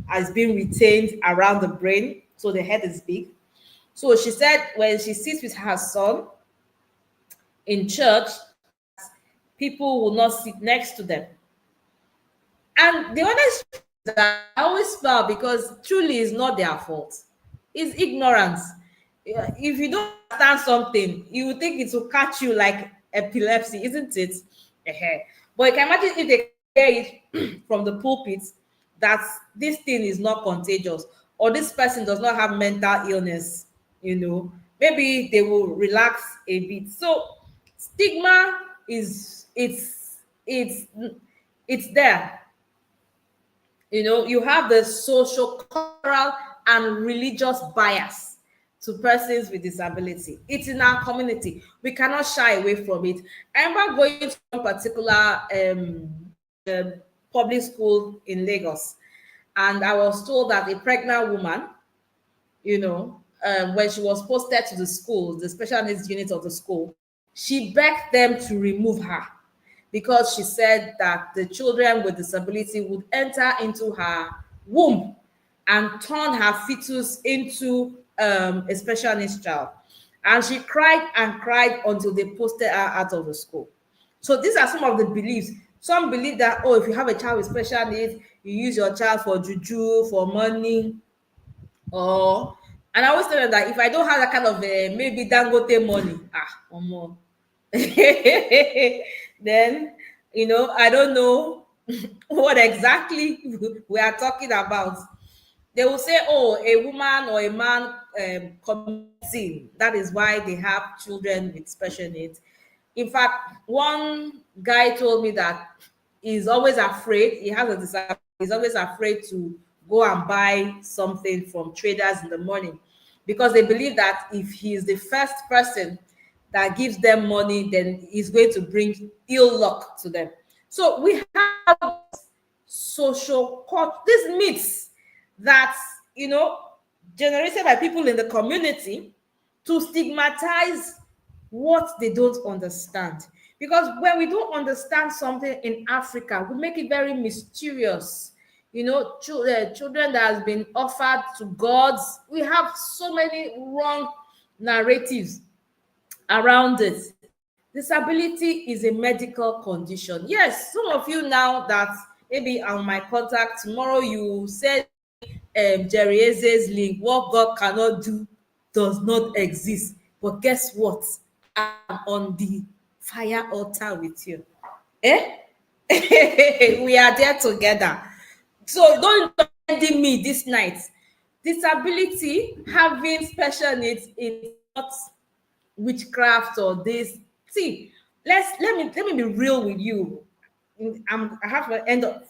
has been retained around the brain, so the head is big. So she said when she sits with her son in church, people will not sit next to them. And the honest truth is that I always smile because truly it's not their fault. It's ignorance. If you don't understand something, you would think it will catch you like epilepsy, isn't it? But you can imagine if they hear it from the pulpit that this thing is not contagious or this person does not have mental illness, maybe they will relax a bit. So stigma is it's there. You have the social, cultural, and religious bias to persons with disability. It's in our community. We cannot shy away from it. I remember going to one particular public school in Lagos, and I was told that a pregnant woman, when she was posted to the school, the special needs unit of the school, she begged them to remove her because she said that the children with disability would enter into her womb and turn her fetus into a special needs child. And she cried and cried until they posted her out of the school. So these are some of the beliefs. Some believe that, oh, if you have a child with special needs, you use your child for juju, for money, and I always tell them that if I don't have that kind of maybe Dangote money, or more, then I don't know what exactly we are talking about. They will say, oh, a woman or a man committing, that is why they have children with special needs. In fact, one guy told me that he's always afraid, he has a disability, he's always afraid to go and buy something from traders in the morning because they believe that if he is the first person that gives them money, then he's going to bring ill luck to them. So we have social these myths that generated by people in the community to stigmatize what they don't understand. Because when we don't understand something in Africa, we make it very mysterious. Children that has been offered to gods. We have so many wrong narratives around it. Disability is a medical condition. Yes, some of you now that maybe on my contact tomorrow, you said Jerry Eze's link, what God cannot do does not exist. But guess what? I'm on the fire altar with you. Eh? We are there together. So don't offend me this night. Disability, having special needs is not witchcraft or this. See, let me be real with you. I have to end up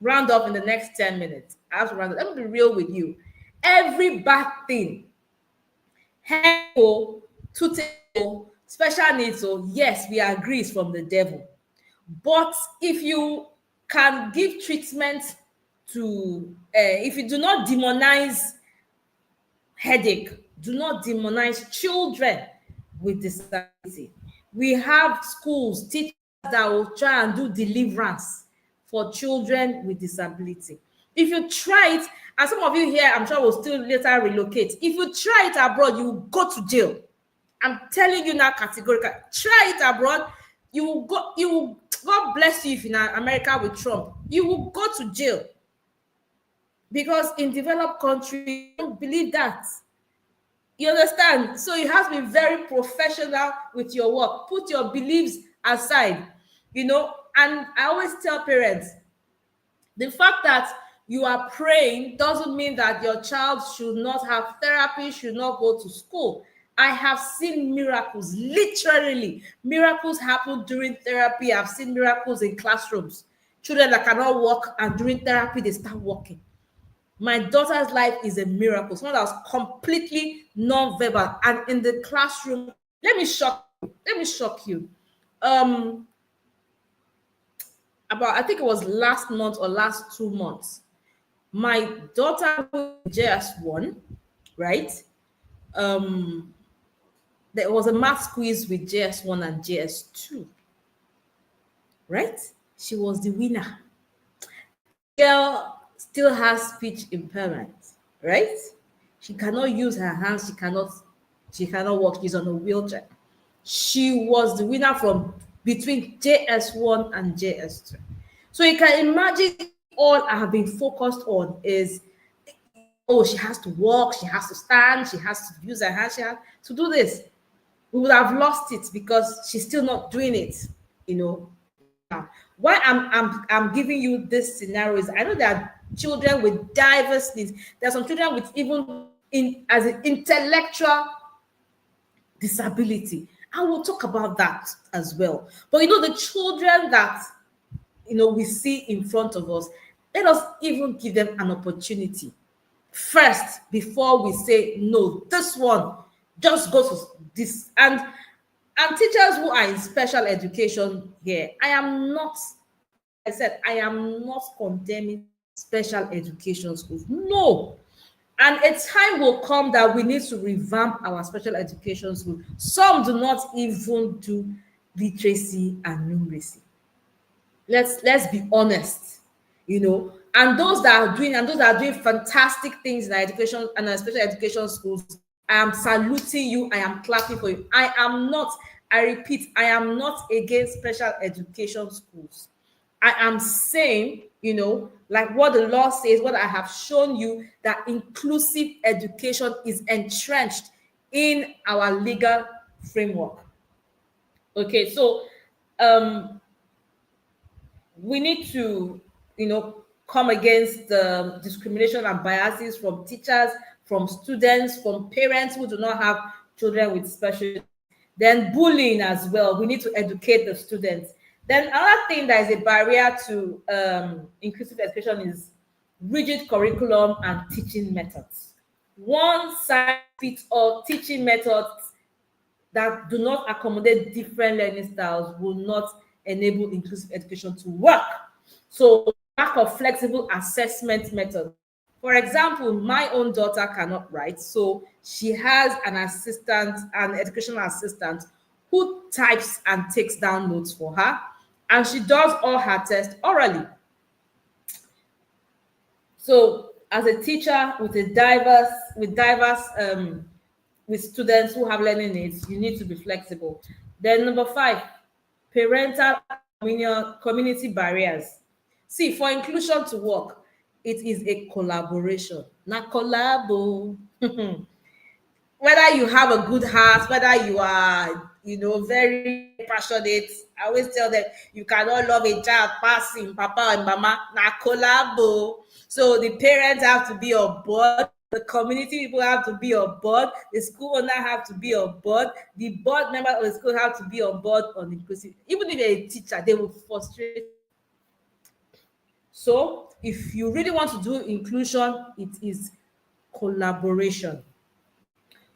round up in the next 10 minutes. I have to round up. Let me be real with you. Every bad thing, helpful, suitable, special needs, so yes, we agree it's from the devil. But if you can give treatment to, if you do not demonize headache, do not demonize children with disability. We have schools, teachers that will try and do deliverance for children with disability. If you try it, and some of you here, I'm sure will still later relocate. If you try it abroad, you will go to jail. I'm telling you now categorically. Try it abroad, you will go. You will. God bless you if in America with Trump, you will go to jail. Because in developed countries, you don't believe that. You understand? So you have to be very professional with your work. Put your beliefs aside, And I always tell parents, the fact that you are praying doesn't mean that your child should not have therapy, should not go to school. I have seen miracles, literally. Miracles happen during therapy. I've seen miracles in classrooms. Children that cannot walk, and during therapy, they start walking. My daughter's life is a miracle. Someone that was completely non-verbal. And in the classroom, let me shock you. About, I think it was last month or last 2 months, my daughter JS1, right? There was a math quiz with JS1 and JS2, right? She was the winner. Girl still has speech impairment, right? She cannot use her hands. She cannot walk. She's on a wheelchair. She was the winner from between JS1 and JS2. So you can imagine all I have been focused on is, oh, she has to walk, she has to stand, she has to use her hands, she has to do this. We would have lost it because she's still not doing it, Now, why I'm giving you this scenario is I know there are children with diverse needs. There are some children with even as an intellectual disability. I will talk about that as well. But the children that we see in front of us, let us even give them an opportunity first before we say no. This one just goes to this. And teachers who are in special education here, I am not condemning special education schools. No. And a time will come that we need to revamp our special education schools. Some do not even do literacy and numeracy. Let's be honest, And those that are doing fantastic things in our education and our special education schools, I am saluting you. I am clapping for you. I repeat, I am not against special education schools. I am saying, like what the law says, what I have shown you, that inclusive education is entrenched in our legal framework. Okay, so we need to, come against the discrimination and biases from teachers, from students, from parents who do not have children with special needs. Then bullying as well. We need to educate the students. Then another thing that is a barrier to inclusive education is rigid curriculum and teaching methods. One size fits all teaching methods that do not accommodate different learning styles will not enable inclusive education to work. So lack of flexible assessment methods. For example, my own daughter cannot write, so she has an assistant, an educational assistant, who types and takes down notes for her, and she does all her tests orally. So, as a teacher with a diverse with students who have learning needs, you need to be flexible. Then number five, parental community barriers. See, for inclusion to work, it is a collaboration. Na collabo. Whether you have a good heart, whether you are, very passionate. I always tell them you cannot love a child passing papa and mama. Na collabo. So the parents have to be on board. The community people have to be on board. The school owner have to be on board. The board members of the school have to be on board on inclusive. Even if you're a teacher, they will frustrate. So if you really want to do inclusion, it is collaboration.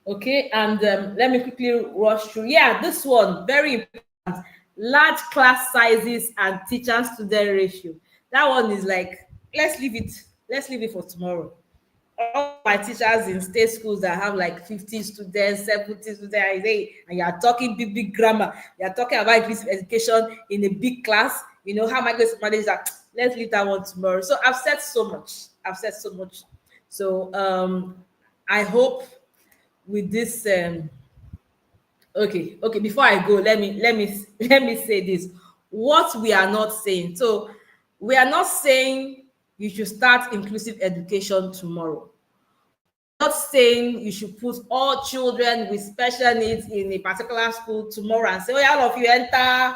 Okay, and let me quickly rush through. Yeah, this one very important. Large class sizes and teacher-student ratio. That one is like, let's leave it. Let's leave it for tomorrow. All my teachers in state schools that have like 50 students, 70 students, and you are talking big grammar. You are talking about inclusive education in a big class. How am I going to manage that? Let's leave that one tomorrow. So I've said so much. So I hope with this okay, before I go, let me say this. What we are not saying. So we are not saying you should start inclusive education tomorrow. Not saying you should put all children with special needs in a particular school tomorrow and say, oh, all of you enter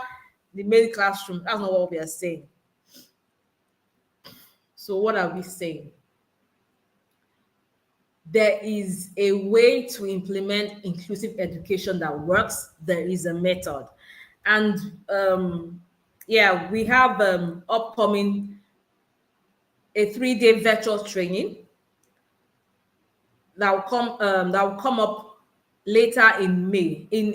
the main classroom. That's not what we are saying. So what are we saying? There is a way to implement inclusive education that works. There is a method. And we have upcoming a 3-day virtual training that will come up later in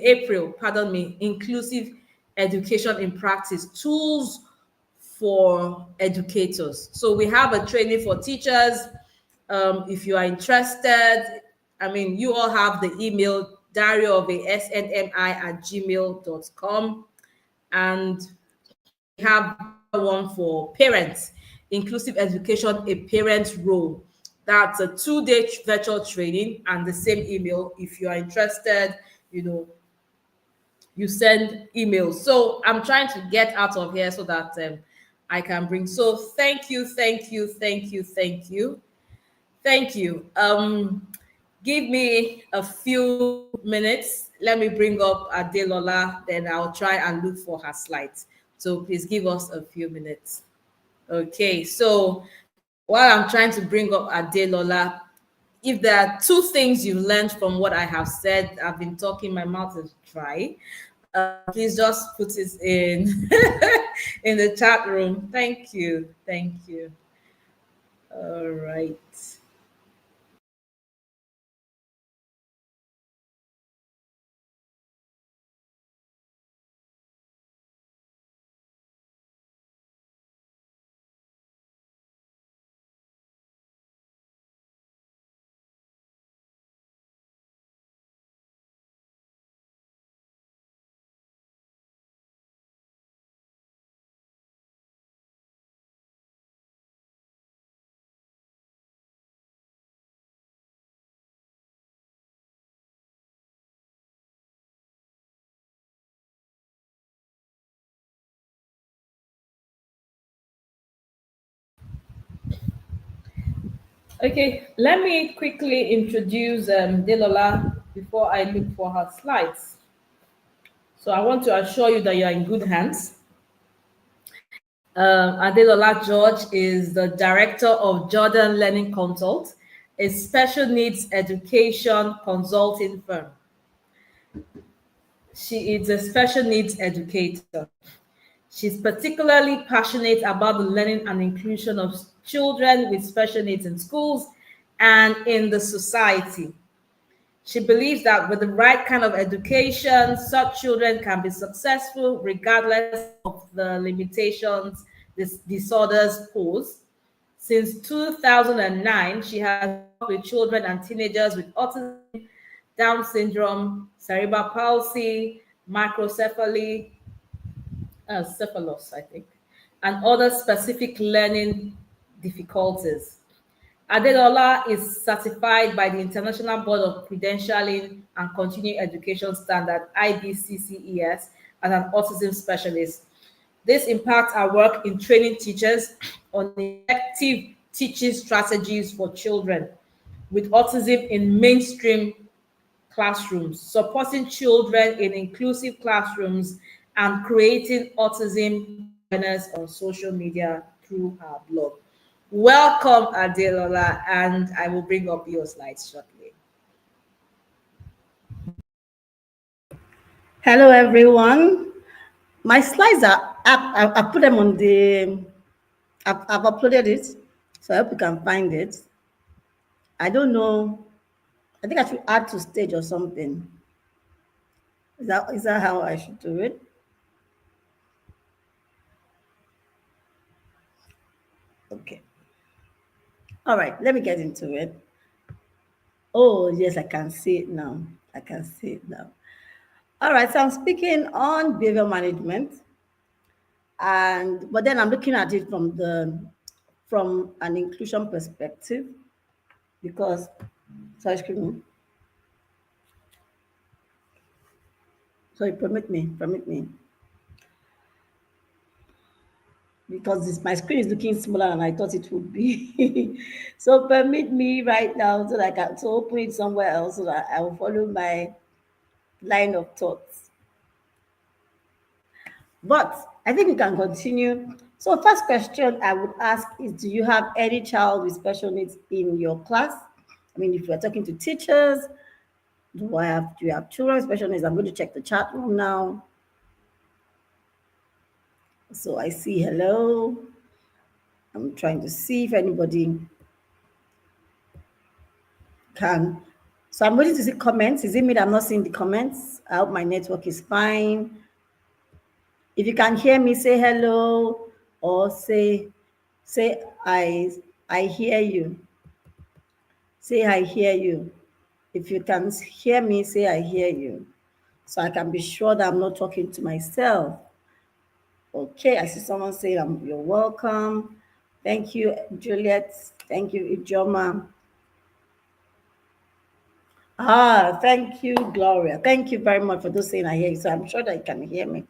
April, pardon me, inclusive education in practice, tools for educators. So we have a training for teachers. If you are interested, you all have the email diaryofaSNMI@gmail.com, and we have one for parents, inclusive education, a parent role. That's a 2-day virtual training, and the same email. If you are interested, you send emails. So I'm trying to get out of here so that I can bring. So thank you. Give me a few minutes. Let me bring up Adelola, then I'll try and look for her slides. So please give us a few minutes. Okay, so while I'm trying to bring up Adelola, if there are two things you learned from what I have said, I've been talking, my mouth is dry. Please just put it in in the chat room. Thank you. All right. Okay, let me quickly introduce Delola before I look for her slides. So I want to assure you that you are in good hands. Adelola George is the director of Jordan Learning Consult, a special needs education consulting firm. She is a special needs educator. She's particularly passionate about the learning and inclusion of children with special needs in schools and in the society. She believes that with the right kind of education, such children can be successful regardless of the limitations these disorders pose. Since 2009, she has worked with children and teenagers with autism, Down syndrome, cerebral palsy, microcephaly, cephalus, I think, and other specific learning difficulties. Adedola is certified by the International Board of Credentialing and Continuing Education Standard (IBCCES) as an autism specialist. This impacts our work in training teachers on effective teaching strategies for children with autism in mainstream classrooms, supporting children in inclusive classrooms, and creating autism awareness on social media through her blog. Welcome, Adelola, and I will bring up your slides shortly. Hello, everyone. My slides are up. I put them on the. I've uploaded it, so I hope you can find it. I don't know. I think I should add to stage or something. Is that how I should do it? Okay. All right. Let me get into it. Oh yes, I can see it now. I can see it now. All right. So I'm speaking on behavior management, and but then I'm looking at it from an inclusion perspective because. Sorry, excuse me. Sorry, permit me. Because my screen is looking smaller than I thought it would be. So permit me right now so that I can to open it somewhere else so that I will follow my line of thoughts. But I think we can continue. So first question I would ask is, do you have any child with special needs in your class? I mean, if we're talking to teachers, do you have children with special needs? I'm going to check the chat room now. So I see hello. I'm trying to see if anybody can. So I'm waiting to see comments. Is it me that I'm not seeing the comments? I hope my network is fine. If you can hear me, say hello or say I hear you. Say I hear you. If you can hear me, say I hear you. So I can be sure that I'm not talking to myself. Okay, I see someone saying you're welcome. Thank you, Juliet. Thank you, Ijoma. Thank you, Gloria. Thank you very much for those saying I hear you. So I'm sure that you can hear me.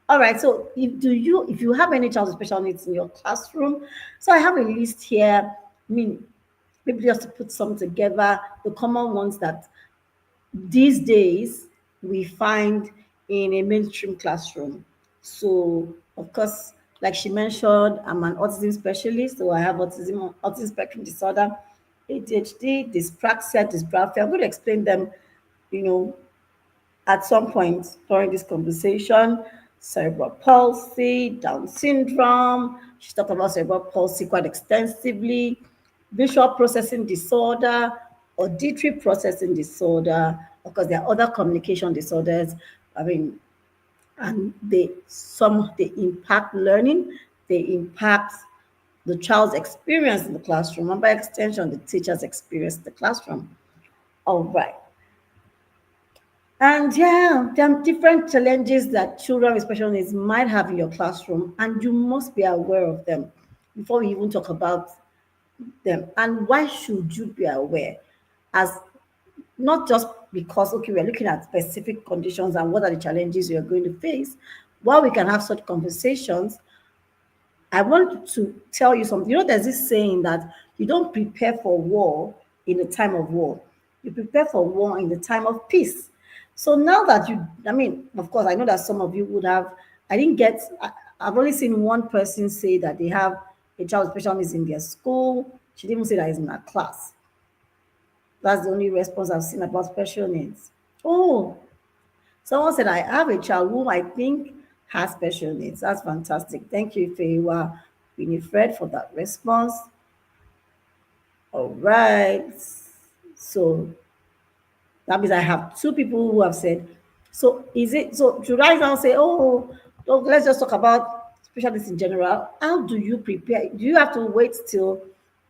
All right. So if you have any child with special needs in your classroom, so I have a list here. I mean, maybe just to put some together, the common ones that these days we find in a mainstream classroom. So of course, like she mentioned, I'm an autism specialist, so I have autism spectrum disorder, ADHD, dyspraxia, dysgraphia. I'm going to explain them, you know, at some point during this conversation. Cerebral palsy, Down syndrome. She talked about cerebral palsy quite extensively. Visual processing disorder, auditory processing disorder, because there are other communication disorders. I mean, and they impact learning, they impact the child's experience in the classroom, and by extension, the teacher's experience in the classroom. All right. And yeah, there are different challenges that children with special needs might have in your classroom, and you must be aware of them before we even talk about them. And why should you be aware? As not just because, okay, we're looking at specific conditions and what are the challenges you're going to face. While we can have such conversations, I want to tell you something. You know, there's this saying that you don't prepare for war in the time of war. You prepare for war in the time of peace. So now that I mean, of course, I know that some of you would have, I've only seen one person say that they have a child with special needs in their school. She didn't even say that it's in her class. That's the only response I've seen about special needs. Oh, someone said, I have a child whom I think has special needs. That's fantastic. Thank you, Feiwa Winifred, for that response. All right. So that means I have two people who have said, so is it, so should I now say, let's just talk about special needs in general, how do you prepare? Do you have to wait till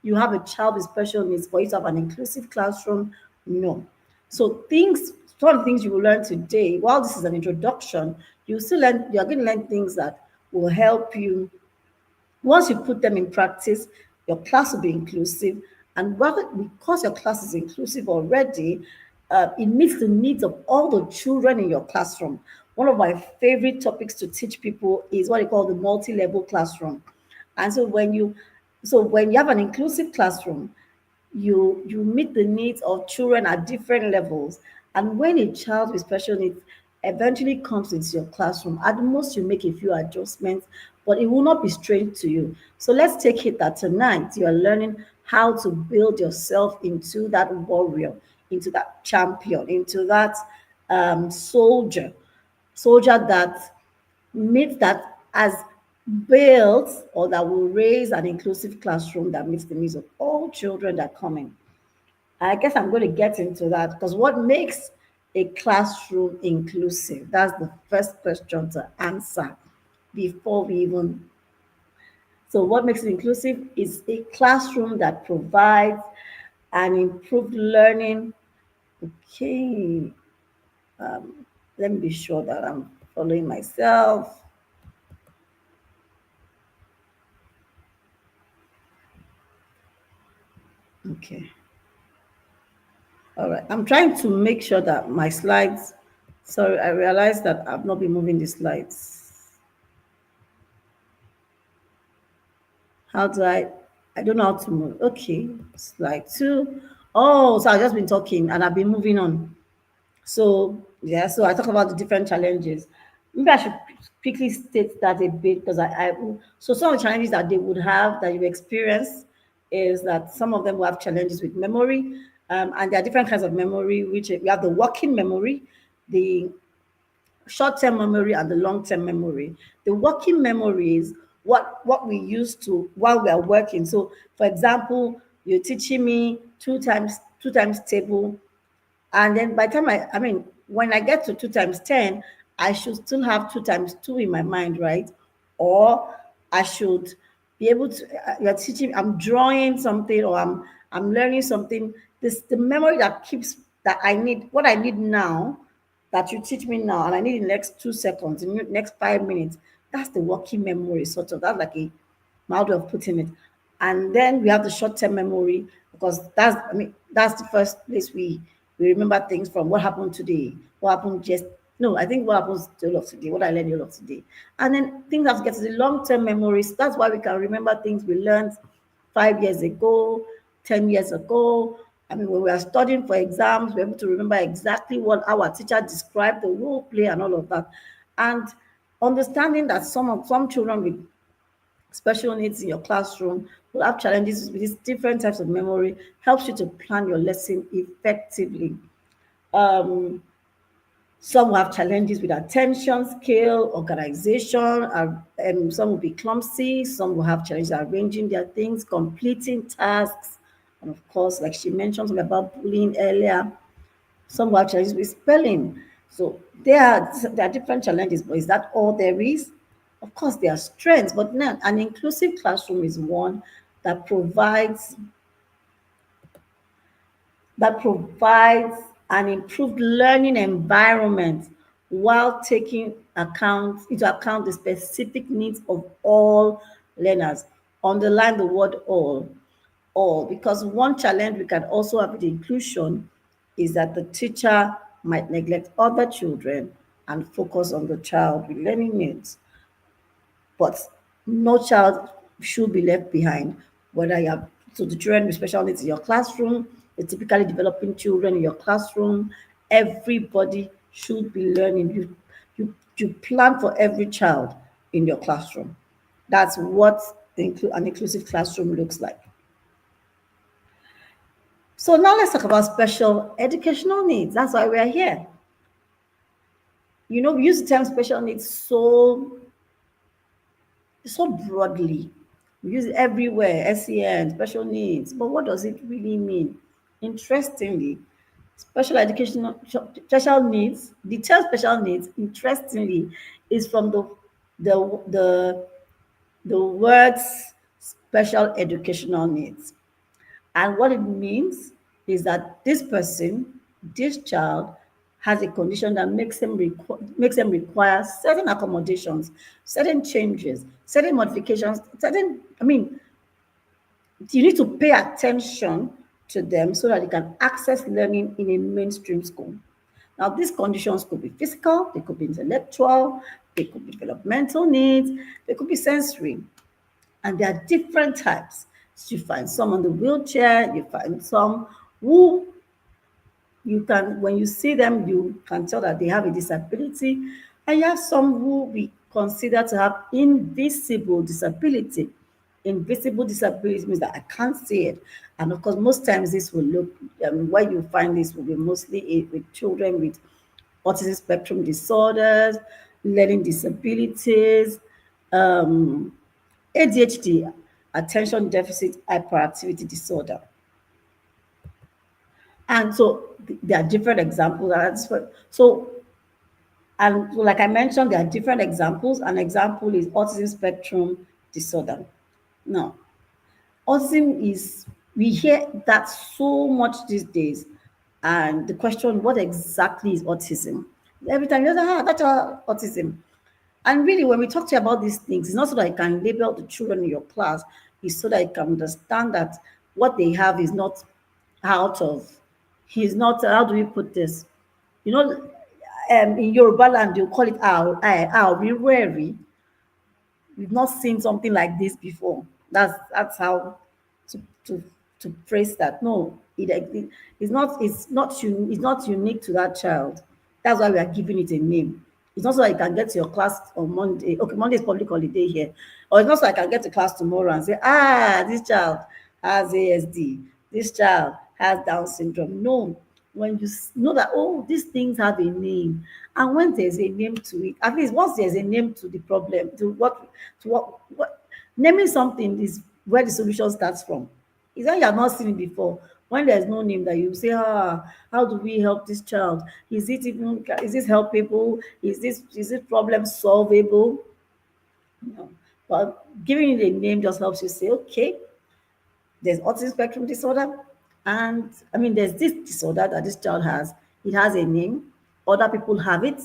you have a child with special needs for you to have an inclusive classroom? No. So things, some of the things you will learn today, while this is an introduction, you still learn, you're going to learn things that will help you. Once you put them in practice, your class will be inclusive. And because your class is inclusive already, it meets the needs of all the children in your classroom. One of my favorite topics to teach people is what they call the multi-level classroom. And so when you have an inclusive classroom, you meet the needs of children at different levels. And when a child with special needs eventually comes into your classroom, at most you make a few adjustments, but it will not be strange to you. So let's take it that tonight you are learning how to build yourself into that warrior, into that champion, into that soldier that meets that as built or that will raise an inclusive classroom that meets the needs of all children that come in. I guess I'm going to get into that because what makes a classroom inclusive? That's the first question to answer before we even. So, what makes it inclusive is a classroom that provides an improved learning. Okay, let me be sure that I'm following myself. Okay. All right. I'm trying to make sure that my slides, sorry, I realized that I've not been moving the slides. How do I don't know how to move. Okay. Slide two. Oh, so I've just been talking and I've been moving on. So yeah, so I talk about the different challenges. Maybe I should quickly state that a bit because so some of the challenges that they would have that you experience is that some of them will have challenges with memory, and there are different kinds of memory. Which we have the working memory, the short-term memory, and the long-term memory. The working memory is what we use to while we are working. So, for example, you're teaching me two times table, and then by the time I mean, when I get to 2 times 10, I should still have 2 times 2 in my mind, right? Or I should be able to, you're teaching, I'm drawing something or I'm learning something. This the memory that keeps that I need, what I need now, that you teach me now, and I need in the next 2 seconds, in the next 5 minutes. That's the working memory, sort of. That's like a mild way of putting it. And then we have the short-term memory because that's the first place we remember things from what happened today, what happened just no, I think what happens to all of today, what I learned all of today. And then things have to get to the long-term memories. That's why we can remember things we learned 5 years ago, 10 years ago. I mean, when we are studying for exams, we're able to remember exactly what our teacher described, the role play, and all of that. And understanding that some children with special needs in your classroom will have challenges with these different types of memory helps you to plan your lesson effectively. Um, some will have challenges with attention, skill, organization, and some will be clumsy. Some will have challenges arranging their things, completing tasks, and of course, like she mentioned something about bullying earlier, some will have challenges with spelling. So there are different challenges, but is that all there is? Of course, there are strengths, but now an inclusive classroom is one that provides an improved learning environment while taking into account the specific needs of all learners. Underline the word all, because one challenge we can also have with inclusion is that the teacher might neglect other children and focus on the child with learning needs. But no child should be left behind, whether you have so the children with special needs in your classroom, the typically developing children in your classroom, everybody should be learning. You plan for every child in your classroom. That's what an inclusive classroom looks like. So now let's talk about special educational needs. That's why we are here. We use the term special needs so broadly. We use it everywhere, SEN, special needs. But what does it really mean? Interestingly, special needs, the term special needs, interestingly, is from the the words special educational needs. And what it means is that this person, this child, has a condition that makes them require certain accommodations, certain changes, certain modifications, certain, I mean, you need to pay attention to them so that they can access learning in a mainstream school. Now, these conditions could be physical, they could be intellectual, they could be developmental needs, they could be sensory. And there are different types. So you find some on the wheelchair, you find some who you can, when you see them, you can tell that they have a disability. And you have some who we consider to have invisible disability. Invisible disability means that I can't see it. And of course, most times this will look, where you find this will be mostly with children with autism spectrum disorders, learning disabilities, um, ADHD, attention deficit hyperactivity disorder. And so there are different examples. So, and so like I mentioned, there are different examples. An example is autism spectrum disorder. Now, autism is, we hear that so much these days. And the question, what exactly is autism? Every time you're like, that's autism. And really, when we talk to you about these things, it's not so that you can label the children in your class, it's so that you can understand that what they have is not out of, he's not, how do we put this? You know, in Yoruba land, they'll call it our wary. We've not seen something like this before. That's how to to to phrase that. No, it's not unique to that child. That's why we are giving it a name. It's not so I can get to your class on Monday. Okay, Monday is public holiday here. Or it's not so I can get to class tomorrow and say, this child has ASD, this child has Down syndrome. No, when you know that, oh, these things have a name, and when there's a name to it, at least once there's a name to the problem, to what naming something is where the solution starts from. Is that you have not seen it before. When there's no name, that you say, how do we help this child? Is this helpable? Is this problem solvable? No. But giving it a name just helps you say, okay, there's autism spectrum disorder, and I mean there's this disorder that this child has. It has a name. Other people have it,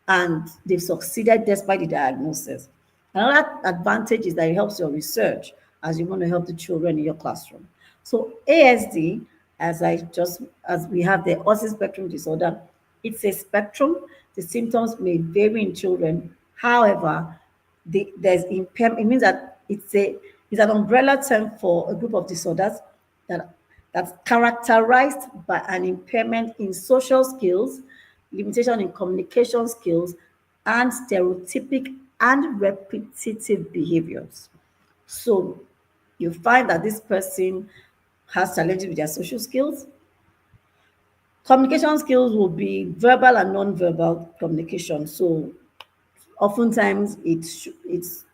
and they've succeeded despite the diagnosis. Another advantage is that it helps your research as you want to help the children in your classroom. So ASD, as we have the autism spectrum disorder, it's a spectrum. The symptoms may vary in children. However, there's impairment. It means that it's an umbrella term for a group of disorders that that's characterized by an impairment in social skills, limitation in communication skills, and stereotypic and repetitive behaviors. So you find that this person has challenges with their social skills. Communication skills will be verbal and non-verbal communication. So oftentimes it's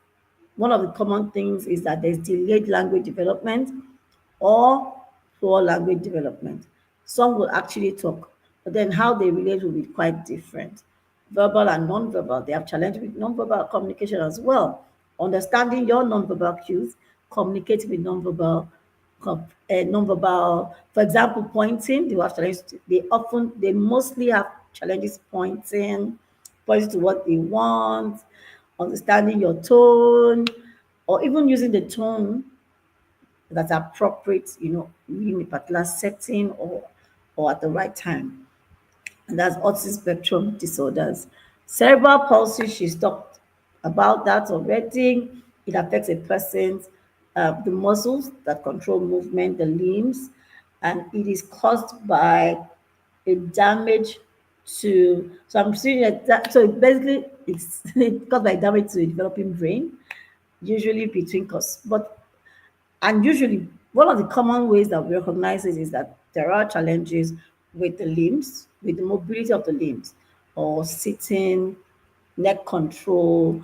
one of the common things is that there's delayed language development or poor language development. Some will actually talk, but then how they relate will be quite different. Verbal and non-verbal, they have challenges with non-verbal communication as well. Understanding your non-verbal cues, communicating with non-verbal, for example, pointing, they have challenges. They mostly have challenges pointing to what they want, understanding your tone, or even using the tone that's appropriate, in a particular setting or at the right time. And that's autism spectrum disorders. Cerebral palsy, she's talked about that already. It affects a person's the muscles that control movement, the limbs, and it is caused by a damage to. So I'm seeing that. So basically, it's caused by damage to a developing brain, usually between cause. And usually, one of the common ways that we recognize it is that there are challenges with the limbs, with the mobility of the limbs, or sitting, neck control.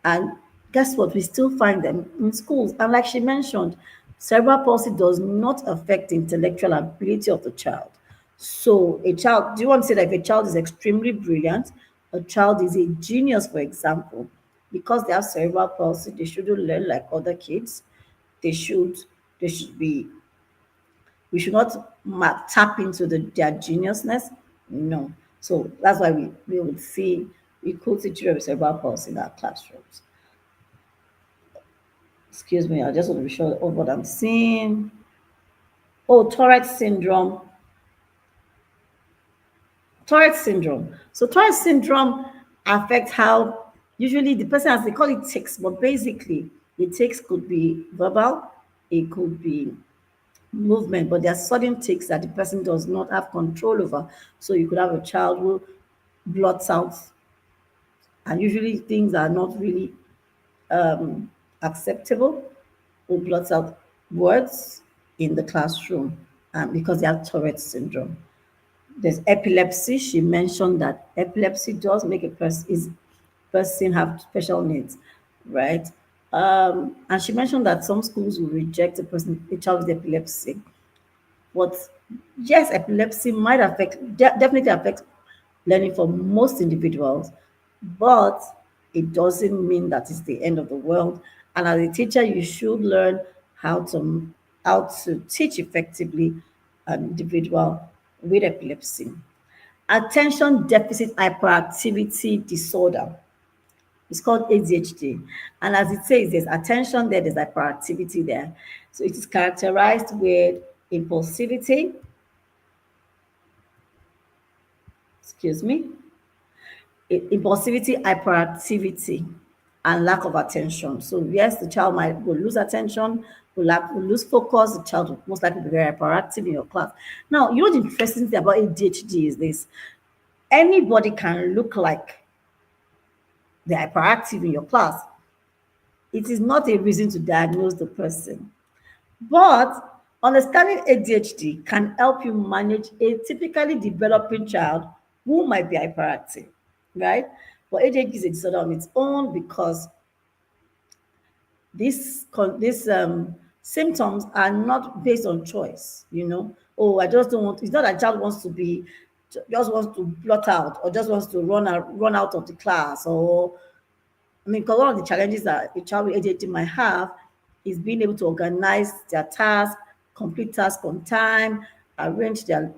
And guess what? We still find them in schools. And like she mentioned, cerebral palsy does not affect the intellectual ability of the child. So, do you want to say that if a child is extremely brilliant, a child is a genius, for example, because they have cerebral palsy, they shouldn't learn like other kids. They should they should be we should not tap into their geniusness. No. So that's why we could see children with cerebral palsy in our classrooms. Excuse me, I just want to be sure of what I'm seeing. Oh, Tourette syndrome. Tourette syndrome. So Tourette syndrome affects how usually the person, as they call it, tics, but basically the tics could be verbal, it could be movement, but there are sudden tics that the person does not have control over. So you could have a child who blots out, and usually things are not really acceptable, who blots out words in the classroom because they have Tourette syndrome. There's epilepsy. She mentioned that epilepsy does make a person have special needs, right? And she mentioned that some schools will reject a child with epilepsy. But yes, epilepsy might definitely affect learning for most individuals, but it doesn't mean that it's the end of the world. And as a teacher, you should learn how to how to teach effectively an individual with epilepsy. Attention deficit hyperactivity disorder. It's called ADHD. And as it says, there's attention there, there's hyperactivity there. So it is characterized with impulsivity, excuse me, impulsivity, hyperactivity, and lack of attention. So yes, the child will lose attention, will lose focus. The child will most likely be very hyperactive in your class. Now, you know the interesting thing about ADHD is this: anybody can look like they're hyperactive in your class. It is not a reason to diagnose the person. But understanding ADHD can help you manage a typically developing child who might be hyperactive, right? But ADHD is a disorder on its own because these symptoms are not based on choice. Oh, I just don't want. It's not that child wants to be just wants to blot out or just wants to run out of the class. Or I mean, because one of the challenges that a child with ADHD might have is being able to organize their tasks, complete tasks on time, arrange their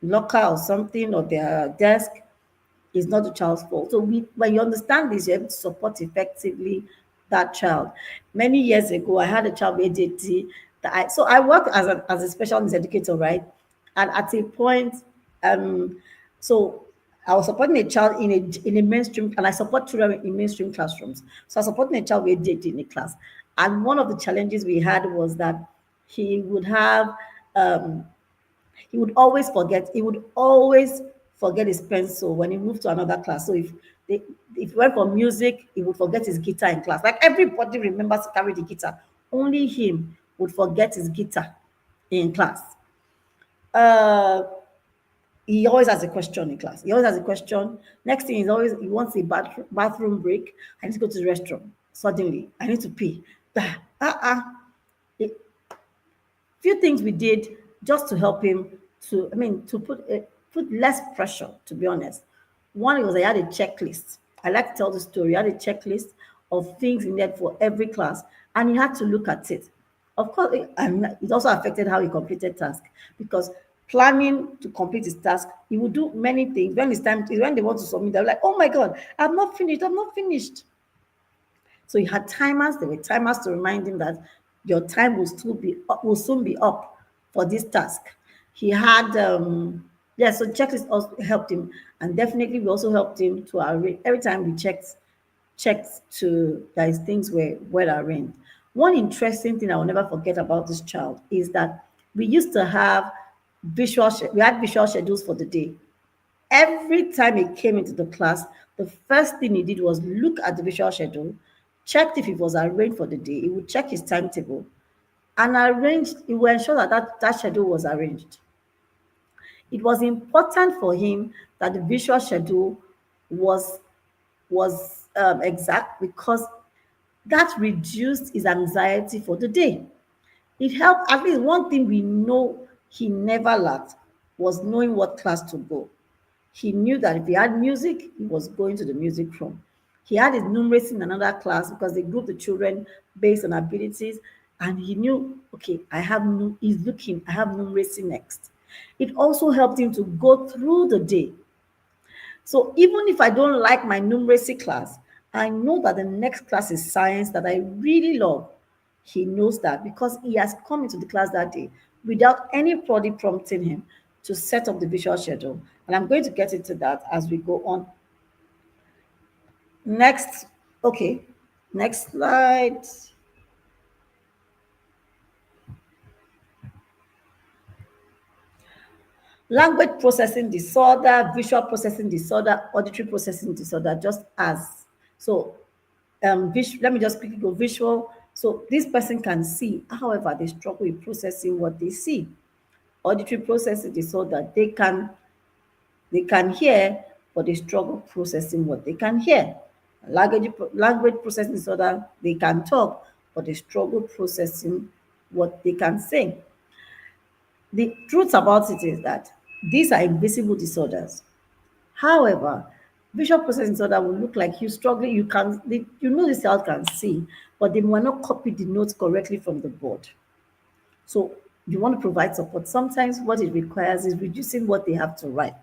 locker or something or their desk. Is not the child's fault. So when you understand this, you're able to support effectively that child. Many years ago, I had a child with ADHD. I work as a special needs educator, right? And at a point, so I was supporting a child in a mainstream, and I support children in mainstream classrooms. So I was supporting a child with ADHD in a class, and one of the challenges we had was that he would have um, he would always forget his pencil when he moved to another class. So if he went for music, he would forget his guitar in class. Like everybody remembers to carry the guitar. Only him would forget his guitar in class. Uh, he always has a question in class. He always has a question. Next thing is always he wants a bathroom break. I need to go to the restroom. Suddenly, I need to pee. It, few things we did just to help him to put less pressure, to be honest. One was I had a checklist. I like to tell the story. I had a checklist of things in there for every class, and he had to look at it. Of course, it also affected how he completed task because planning to complete his task, he would do many things. When they want to submit, they're like, "Oh my God, I'm not finished. I'm not finished." So he had timers. There were timers to remind him that your time will soon be up for this task. He had so checklist also helped him, and definitely we also helped him to arrange every time we checked to that his things were well arranged. One interesting thing I will never forget about this child is that we used to have we had visual schedules for the day. Every time he came into the class, the first thing he did was look at the visual schedule, checked if it was arranged for the day. He would check his timetable and he would ensure that schedule was arranged. It was important for him that the visual schedule was exact because that reduced his anxiety for the day. It helped. At least one thing we know he never lacked was knowing what class to go. He knew that if he had music, he was going to the music room. He had his numeracy in another class because they grouped the children based on abilities, and he knew, okay, he's looking, I have numeracy next. It also helped him to go through the day. So even if I don't like my numeracy class, I know that the next class is science that I really love. He knows that because he has come into the class that day without anybody prompting him to set up the visual schedule. And I'm going to get into that as we go on. Next, okay, next slide. Language processing disorder, visual processing disorder, auditory processing disorder, just as. So let me just quickly go visual. So this person can see, however, they struggle with processing what they see. Auditory processing disorder, they can hear, but they struggle processing what they can hear. Language processing disorder, they can talk, but they struggle processing what they can say. The truth about it is that these are invisible disorders. However, visual processing disorder will look like you struggling. You know this child can see, but they might not copy the notes correctly from the board. So you want to provide support. Sometimes what it requires is reducing what they have to write.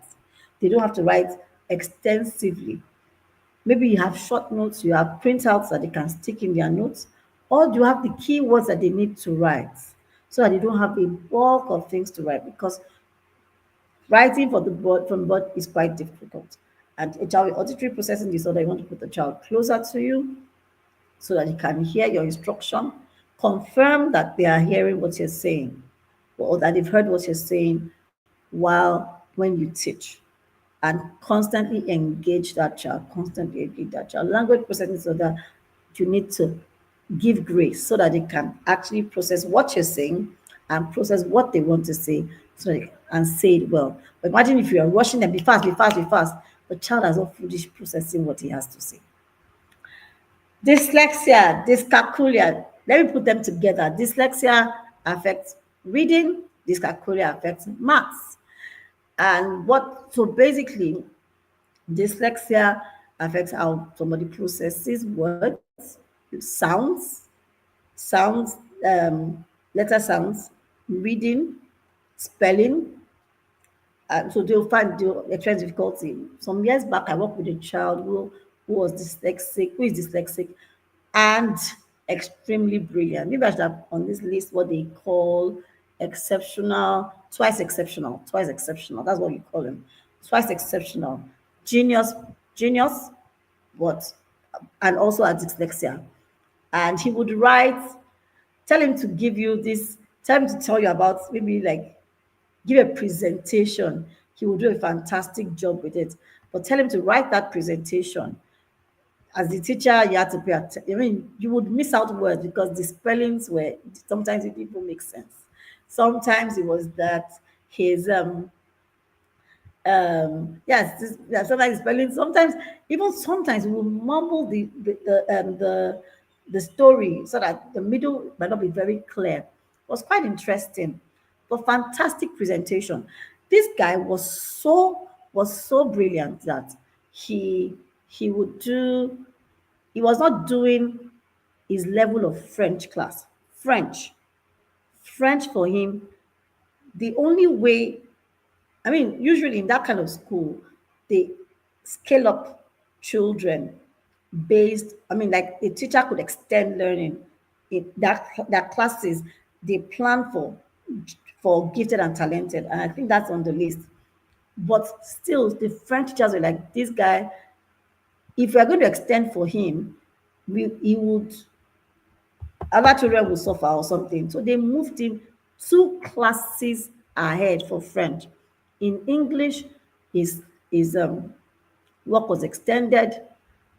They don't have to write extensively. Maybe you have short notes, you have printouts that they can stick in their notes, or you have the keywords that they need to write so that they don't have a bulk of things to write because writing for the board from board is quite difficult. And a child with auditory processing disorder, you want to put the child closer to you so that he can hear your instruction, confirm that they are hearing what you're saying, or that they've heard what you're saying when you teach, and constantly engage that child, constantly engage that child. Language processing disorder, you need to give grace so that they can actually process what you're saying and process what they want to say and say it well. But imagine if you are rushing them, be fast, be fast, be fast. The child has not finished processing what he has to say. Dyslexia, dyscalculia. Let me put them together. Dyslexia affects reading, dyscalculia affects maths. So basically, dyslexia affects how somebody processes words, sounds, letter sounds, reading, spelling. So they'll experience difficulty. Some years back, I worked with a child who is dyslexic, and extremely brilliant. Maybe I should have on this list what they call exceptional, twice exceptional, twice exceptional. That's what you call them. Twice exceptional. Genius, but and also a dyslexia. And he would write, tell him to give you this, tell him to tell you about maybe like give a presentation. He will do a fantastic job with it. But tell him to write that presentation. As the teacher, you had to pay attention. I mean, you would miss out words because the spellings were sometimes it didn't make sense. Sometimes it was that his sometimes spelling, sometimes we will mumble the story so that the middle might not be very clear. It was quite interesting, but fantastic presentation. This guy was so brilliant that he would do he was not doing his level of French class. French for him, the only way, I mean, usually in that kind of school, they scale up children like the teacher could extend learning in that classes they plan for gifted and talented. And I think that's on the list. But still, the French teachers were like, this guy, if we are going to extend for him, he would other children will suffer or something. So they moved him 2 classes ahead for French. In English, his work was extended.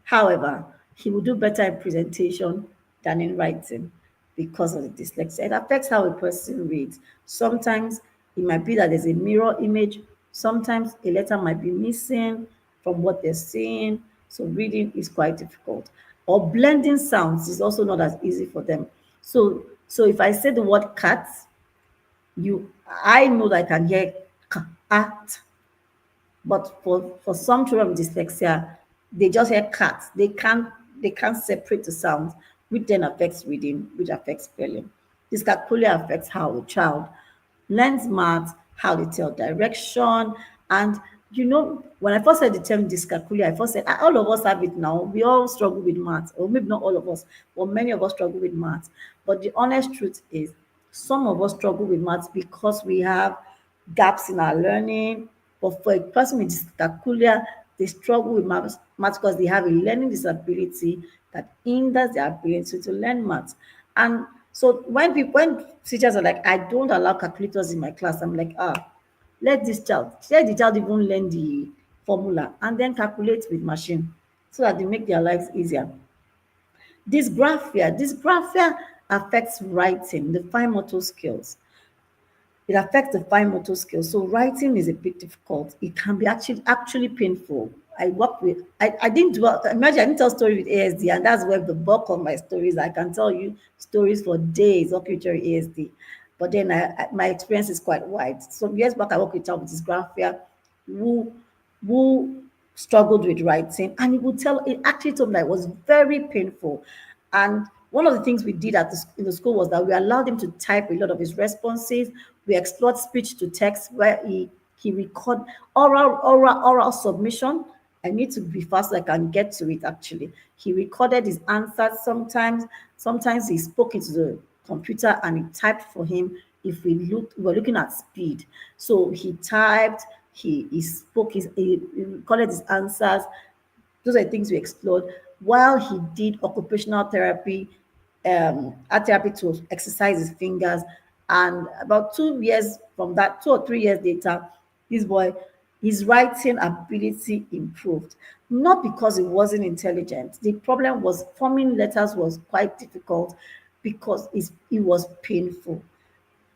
However, he will do better in presentation than in writing because of the dyslexia. It affects how a person reads. Sometimes it might be that there's a mirror image. Sometimes a letter might be missing from what they're seeing. So reading is quite difficult. Or blending sounds is also not as easy for them. So if I say the word cat, I know that I can hear cat. But for some children with dyslexia, they just hear cat. They can't separate the sounds, which then affects reading, which affects spelling. Dyscalculia affects how a child learns math, how they tell direction. And when I first heard the term dyscalculia, I first said, "Ah, all of us have it now. We all struggle with math, or maybe not all of us, but many of us struggle with math." But the honest truth is, some of us struggle with math because we have gaps in our learning. But for a person with dyscalculia, they struggle with math because they have a learning disability that hinders their ability to learn math. And so when teachers are like, "I don't allow calculators in my class," I'm like, let the child even learn the formula and then calculate with machine so that they make their lives easier. Dysgraphia affects writing, the fine motor skills. It affects the fine motor skills. So writing is a bit difficult. It can be actually painful. I didn't dwell, imagine I didn't tell story with ASD, and that's where the bulk of my stories. I can tell you stories for days of future ASD. But then my experience is quite wide. So years back I worked with a child with dysgraphia who who struggled with writing, and it actually told me that it was very painful. And one of the things we did in the school was that we allowed him to type a lot of his responses. We explored speech to text, where he record oral submission. I need to be fast so I can get to it. Actually, he recorded his answers. Sometimes he spoke into the computer and it typed for him. If we were looking at speed, so he typed, he spoke, he recorded his answers. Those are the things we explored while he did occupational therapy, art therapy to exercise his fingers. And about 2 years from that, 2 or 3 years later, this boy, his writing ability improved. Not because he wasn't intelligent. The problem was forming letters was quite difficult because it was painful.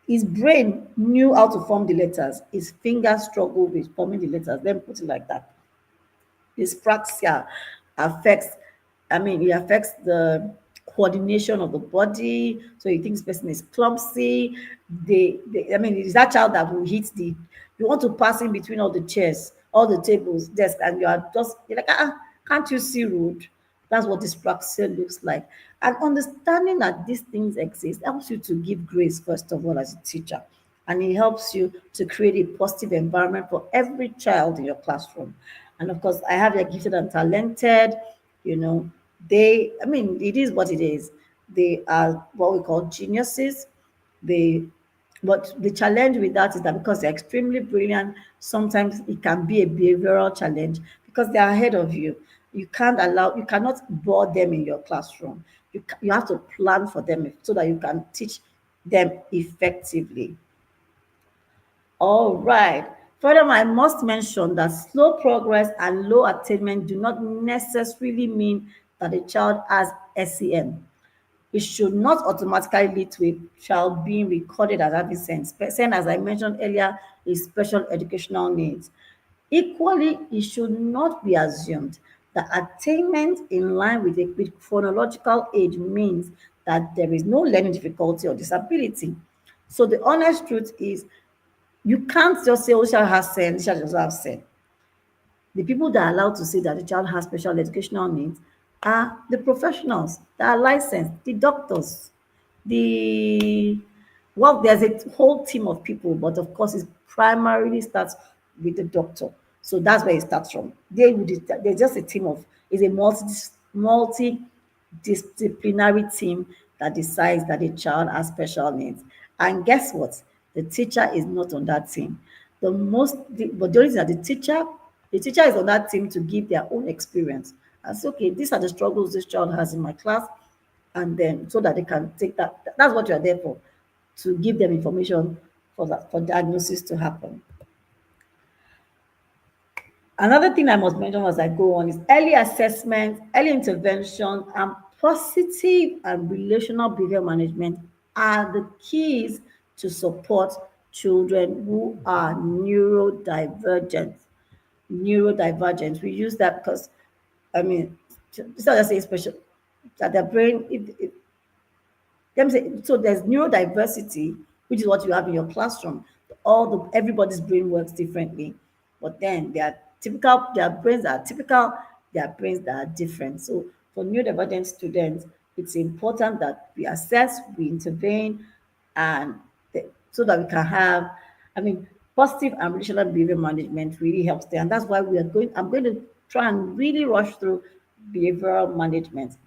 His brain knew how to form the letters. His fingers struggled with forming the letters. Let me put it like that. Dyspraxia affects, it affects the coordination of the body. So you think this person is clumsy. It's that child that will hit you want to pass in between all the chairs, all the tables, desk, and you're like, can't you see road? That's what dyspraxia looks like. And understanding that these things exist helps you to give grace, first of all, as a teacher. And it helps you to create a positive environment for every child in your classroom. And of course, I have your gifted and talented, you know, it is what it is. They are what we call geniuses. They but the challenge with that is that because they're extremely brilliant, sometimes it can be a behavioral challenge because they're ahead of you. You cannot bore them in your classroom. You have to plan for them so that you can teach them effectively. All right. Furthermore, I must mention that slow progress and low attainment do not necessarily mean that a child has SEM. It should not automatically lead to a child being recorded as having SEN, as I mentioned earlier, is special educational needs. Equally, it should not be assumed that attainment in line with chronological age means that there is no learning difficulty or disability. So the honest truth is you can't just say, "Oh, child has SEN, this child doesn't have SEN." The people that are allowed to say that the child has special educational needs are the professionals that are licensed, the doctors, the there's a whole team of people, but of course, it primarily starts with the doctor. So that's where it starts from. There's just a team of, it's a multidisciplinary team that decides that a child has special needs. And guess what? The teacher is not on that team. But the only thing that the teacher is on that team to give their own experience. And say, okay, these are the struggles this child has in my class, and then so that they can take that. That's what you are there for, to give them information for diagnosis to happen. Another thing I must mention as I go on is early assessment, early intervention, and positive and relational behavior management are the keys to support children who are neurodivergent. Neurodivergent. We use that because, I mean, it's not just a special that their brain. Let me say, so there's neurodiversity, which is what you have in your classroom. Everybody's brain works differently, but then their brains are typical, their brains that are different. So for neurodivergent students, it's important that we assess, we intervene, and so that we can have, I mean, positive and relational behavior management really helps there. And that's why I'm going to try and really rush through behavioral management.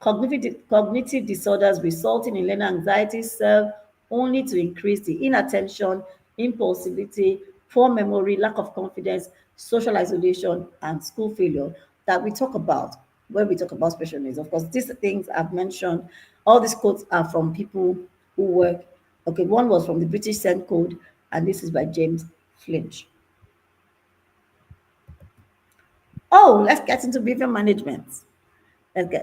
Cognitive disorders resulting in learning anxiety serve only to increase the inattention, impulsivity, poor memory, lack of confidence, social isolation, and school failure that we talk about when we talk about special needs. Of course, these things I've mentioned, all these quotes are from people who work. Okay, one was from the British Cent Code, and this is by James Flinch. Oh, let's get into behavior management.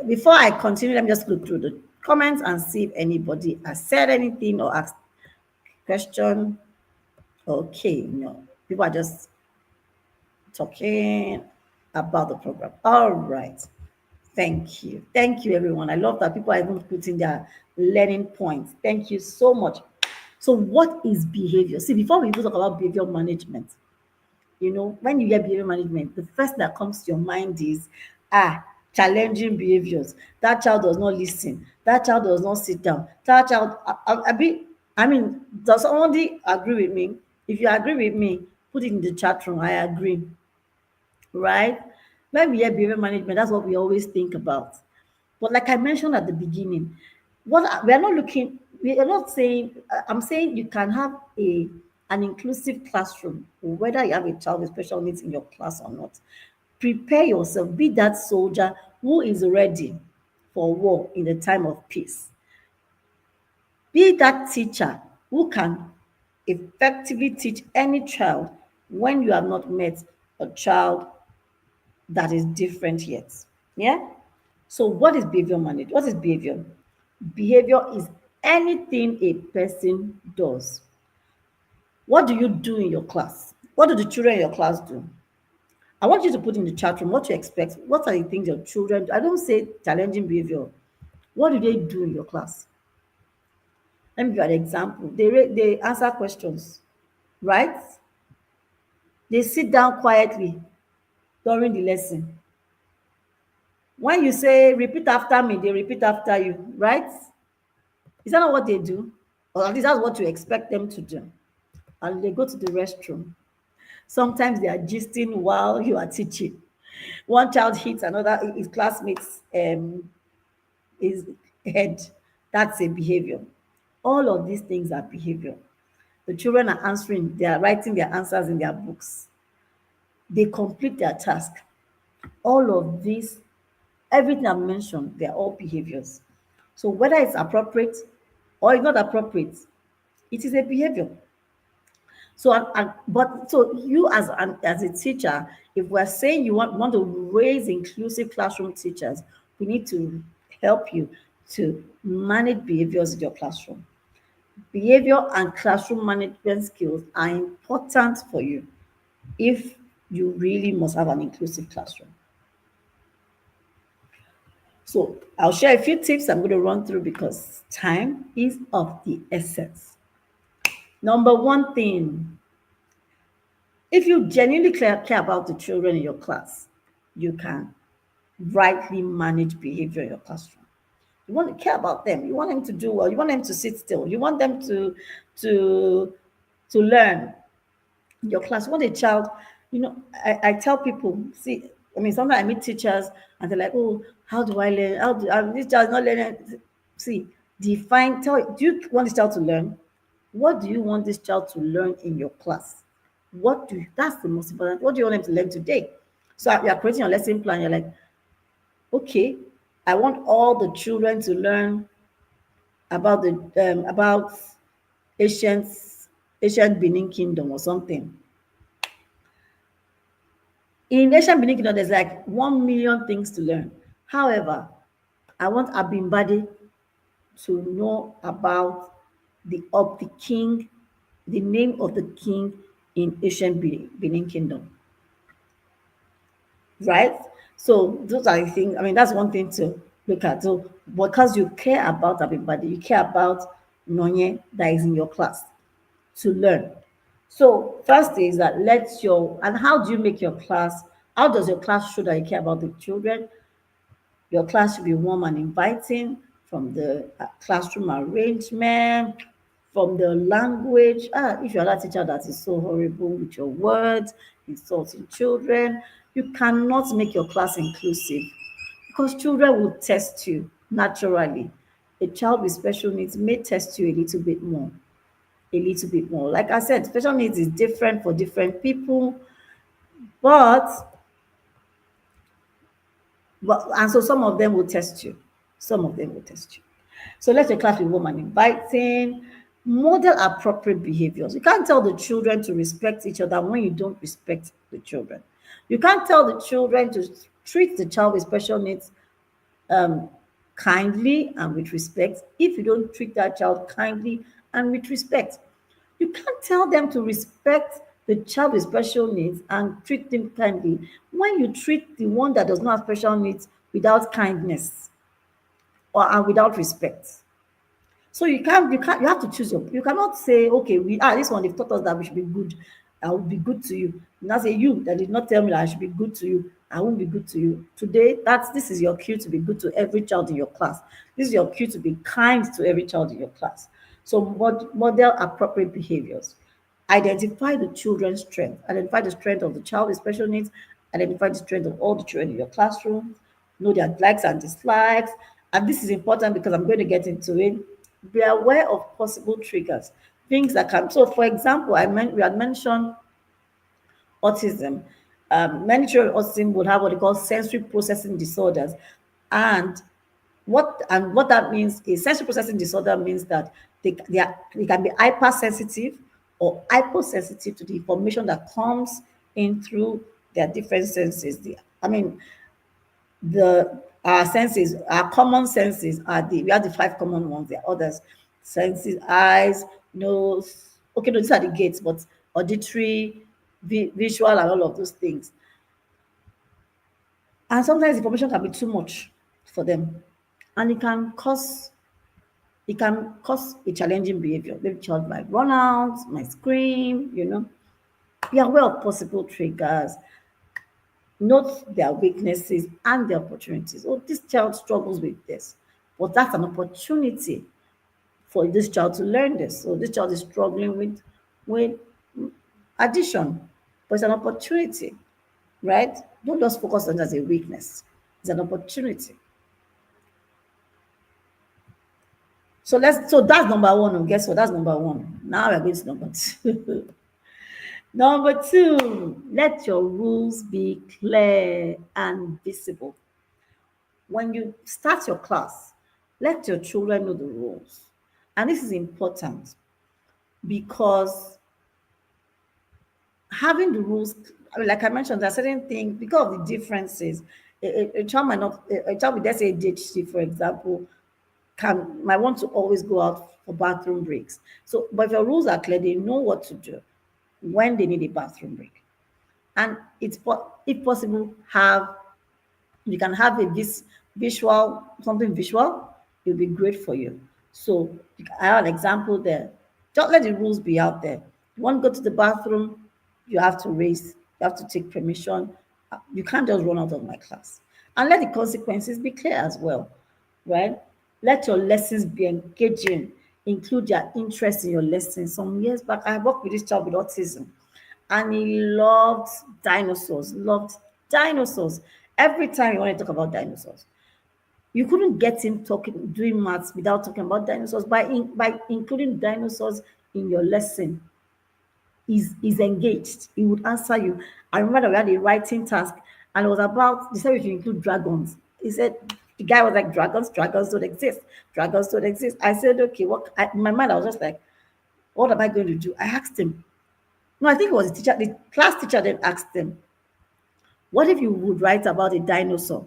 Before I continue, let me just look through the comments and see if anybody has said anything or asked question. Okay, no, people are just talking about the program. All right. Thank you, everyone. I love that people are even putting their learning points. Thank you so much. So, what is behavior? See, before we even talk about behavior management, when you hear behavior management, the first that comes to your mind is challenging behaviors. That child does not listen. That child does not sit down. That child, I mean, does somebody agree with me? If you agree with me, put it in the chat room. I agree, right? When we hear behavior management, that's what we always think about. But like I mentioned at the beginning, we are not saying, I'm saying you can have an inclusive classroom, whether you have a child with special needs in your class or not. Prepare yourself, be that soldier who is ready for war in the time of peace. Be that teacher who can effectively teach any child when you have not met a child that is different yet. Yeah? So what is behavior management? What is behavior? Behavior is anything a person does. What do you do in your class? What do the children in your class do? I want you to put in the chat room what you expect. What are the things your children do? I don't say challenging behavior. What do they do in your class? Let me give you an example. They answer questions, right? They sit down quietly during the lesson. When you say repeat after me, they repeat after you, right? Is that not what they do? Or at least that's what you expect them to do. And they go to the restroom. Sometimes they are gisting while you are teaching. One child hits another, his classmate's his head. That's a behavior. All of these things are behavior. The children are answering, they are writing their answers in their books. They complete their task. All of this, everything I've mentioned, they're all behaviors. So whether it's appropriate or it's not appropriate, it is a behavior. So you as a teacher, if we're saying you want to raise inclusive classroom teachers, we need to help you to manage behaviors in your classroom. Behavior and classroom management skills are important for you if you really must have an inclusive classroom. So I'll share a few tips I'm going to run through because time is of the essence. Number one thing, if you genuinely care about the children in your class, you can rightly manage behavior in your classroom. You want to care about them. You want them to do well. You want them to sit still. You want them to learn your class. You want a child, I tell people, see, I mean, sometimes I meet teachers and they're like, oh, how do I learn? This child is not learning? See, do you want this child to learn? What do you want this child to learn in your class? That's the most important. What do you want them to learn today? So you're creating a lesson plan. You're like, okay, I want all the children to learn about ancient ancient Benin Kingdom or something. In ancient Benin Kingdom, there's like 1 million things to learn. However, I want Abimbade to know about the king, the name of the king in ancient Benin Kingdom. Right? So those are the things. I mean, that's one thing to look at. So because you care about everybody, you care about Nonye that is in your class to learn. So first is that and how do you make your class How does your class show that you care about the children? Your class should be warm and inviting, from the classroom arrangement, from the language. If you're that teacher that is so horrible with your words, insulting children, you cannot make your class inclusive, because children will test you naturally. A child with special needs may test you a little bit more, a little bit more. Like I said, special needs is different for different people, but and so some of them will test you. Some of them will test you. So let your class be warm and inviting. Model appropriate behaviors. You can't tell the children to respect each other when you don't respect the children. You can't tell the children to treat the child with special needs kindly and with respect if you don't treat that child kindly and with respect. You can't tell them to respect the child with special needs and treat them kindly when you treat the one that does not have special needs without kindness or and without respect. So you have to choose you cannot say, okay, this one they've taught us that we should be good. I will be good to you. Now say you that did not tell me that I should be good to you. I won't be good to you. Today, this is your cue to be good to every child in your class. This is your cue to be kind to every child in your class. So model appropriate behaviors. Identify the children's strength. Identify the strength of the child with special needs. Identify the strength of all the children in your classroom. Know their likes and dislikes. And this is important because I'm going to get into it. Be aware of possible triggers, things that can. So, for example, we had mentioned autism. Many children with autism would have what they call sensory processing disorders, and what that means is sensory processing disorder means that they can be hypersensitive or hyposensitive to the information that comes in through their different senses. I mean, the our senses, our common senses are we have the five common ones. There are others: senses, eyes, nose. Okay, no, these are the gates, but auditory, visual, and all of those things. And sometimes information can be too much for them, and it can cause a challenging behavior. Maybe child might run out, might scream. Be aware of possible triggers. Note their weaknesses and their opportunities. Oh, this child struggles with this, but that's an opportunity for this child to learn this. So this child is struggling with addition, but it's an opportunity, right? Don't just focus on it as a weakness. It's an opportunity. So that's number one. And guess what? That's number one. Now we're going to number two. Number two, let your rules be clear and visible. When you start your class, let your children know the rules. And this is important because having the rules, like I mentioned, there are certain things because of the differences. A child might not, a child with, let's say, ADHD, for example, might want to always go out for bathroom breaks. So, but if your rules are clear, they know what to do when they need a bathroom break. And if possible, you can have something visual, it'll be great for you. So I have an example there. Don't let the rules be out there. You want to go to the bathroom, you have to take permission. You can't just run out of my class. And let the consequences be clear as well, right? Let your lessons be engaging. Include their interest in your lessons. Some years back, I worked with this child with autism, and he loved dinosaurs. Loved dinosaurs. Every time you want to talk about dinosaurs, you couldn't get him doing maths without talking about dinosaurs. By including dinosaurs in your lesson, he's engaged. He would answer you. I remember that we had a writing task, and it was about, they said we should include dragons. He said, the guy was like, dragons don't exist. Dragons don't exist. I said, okay, in my mind, I was just like, what am I going to do? I asked him. No, I think it was the class teacher then asked him, what if you would write about a dinosaur?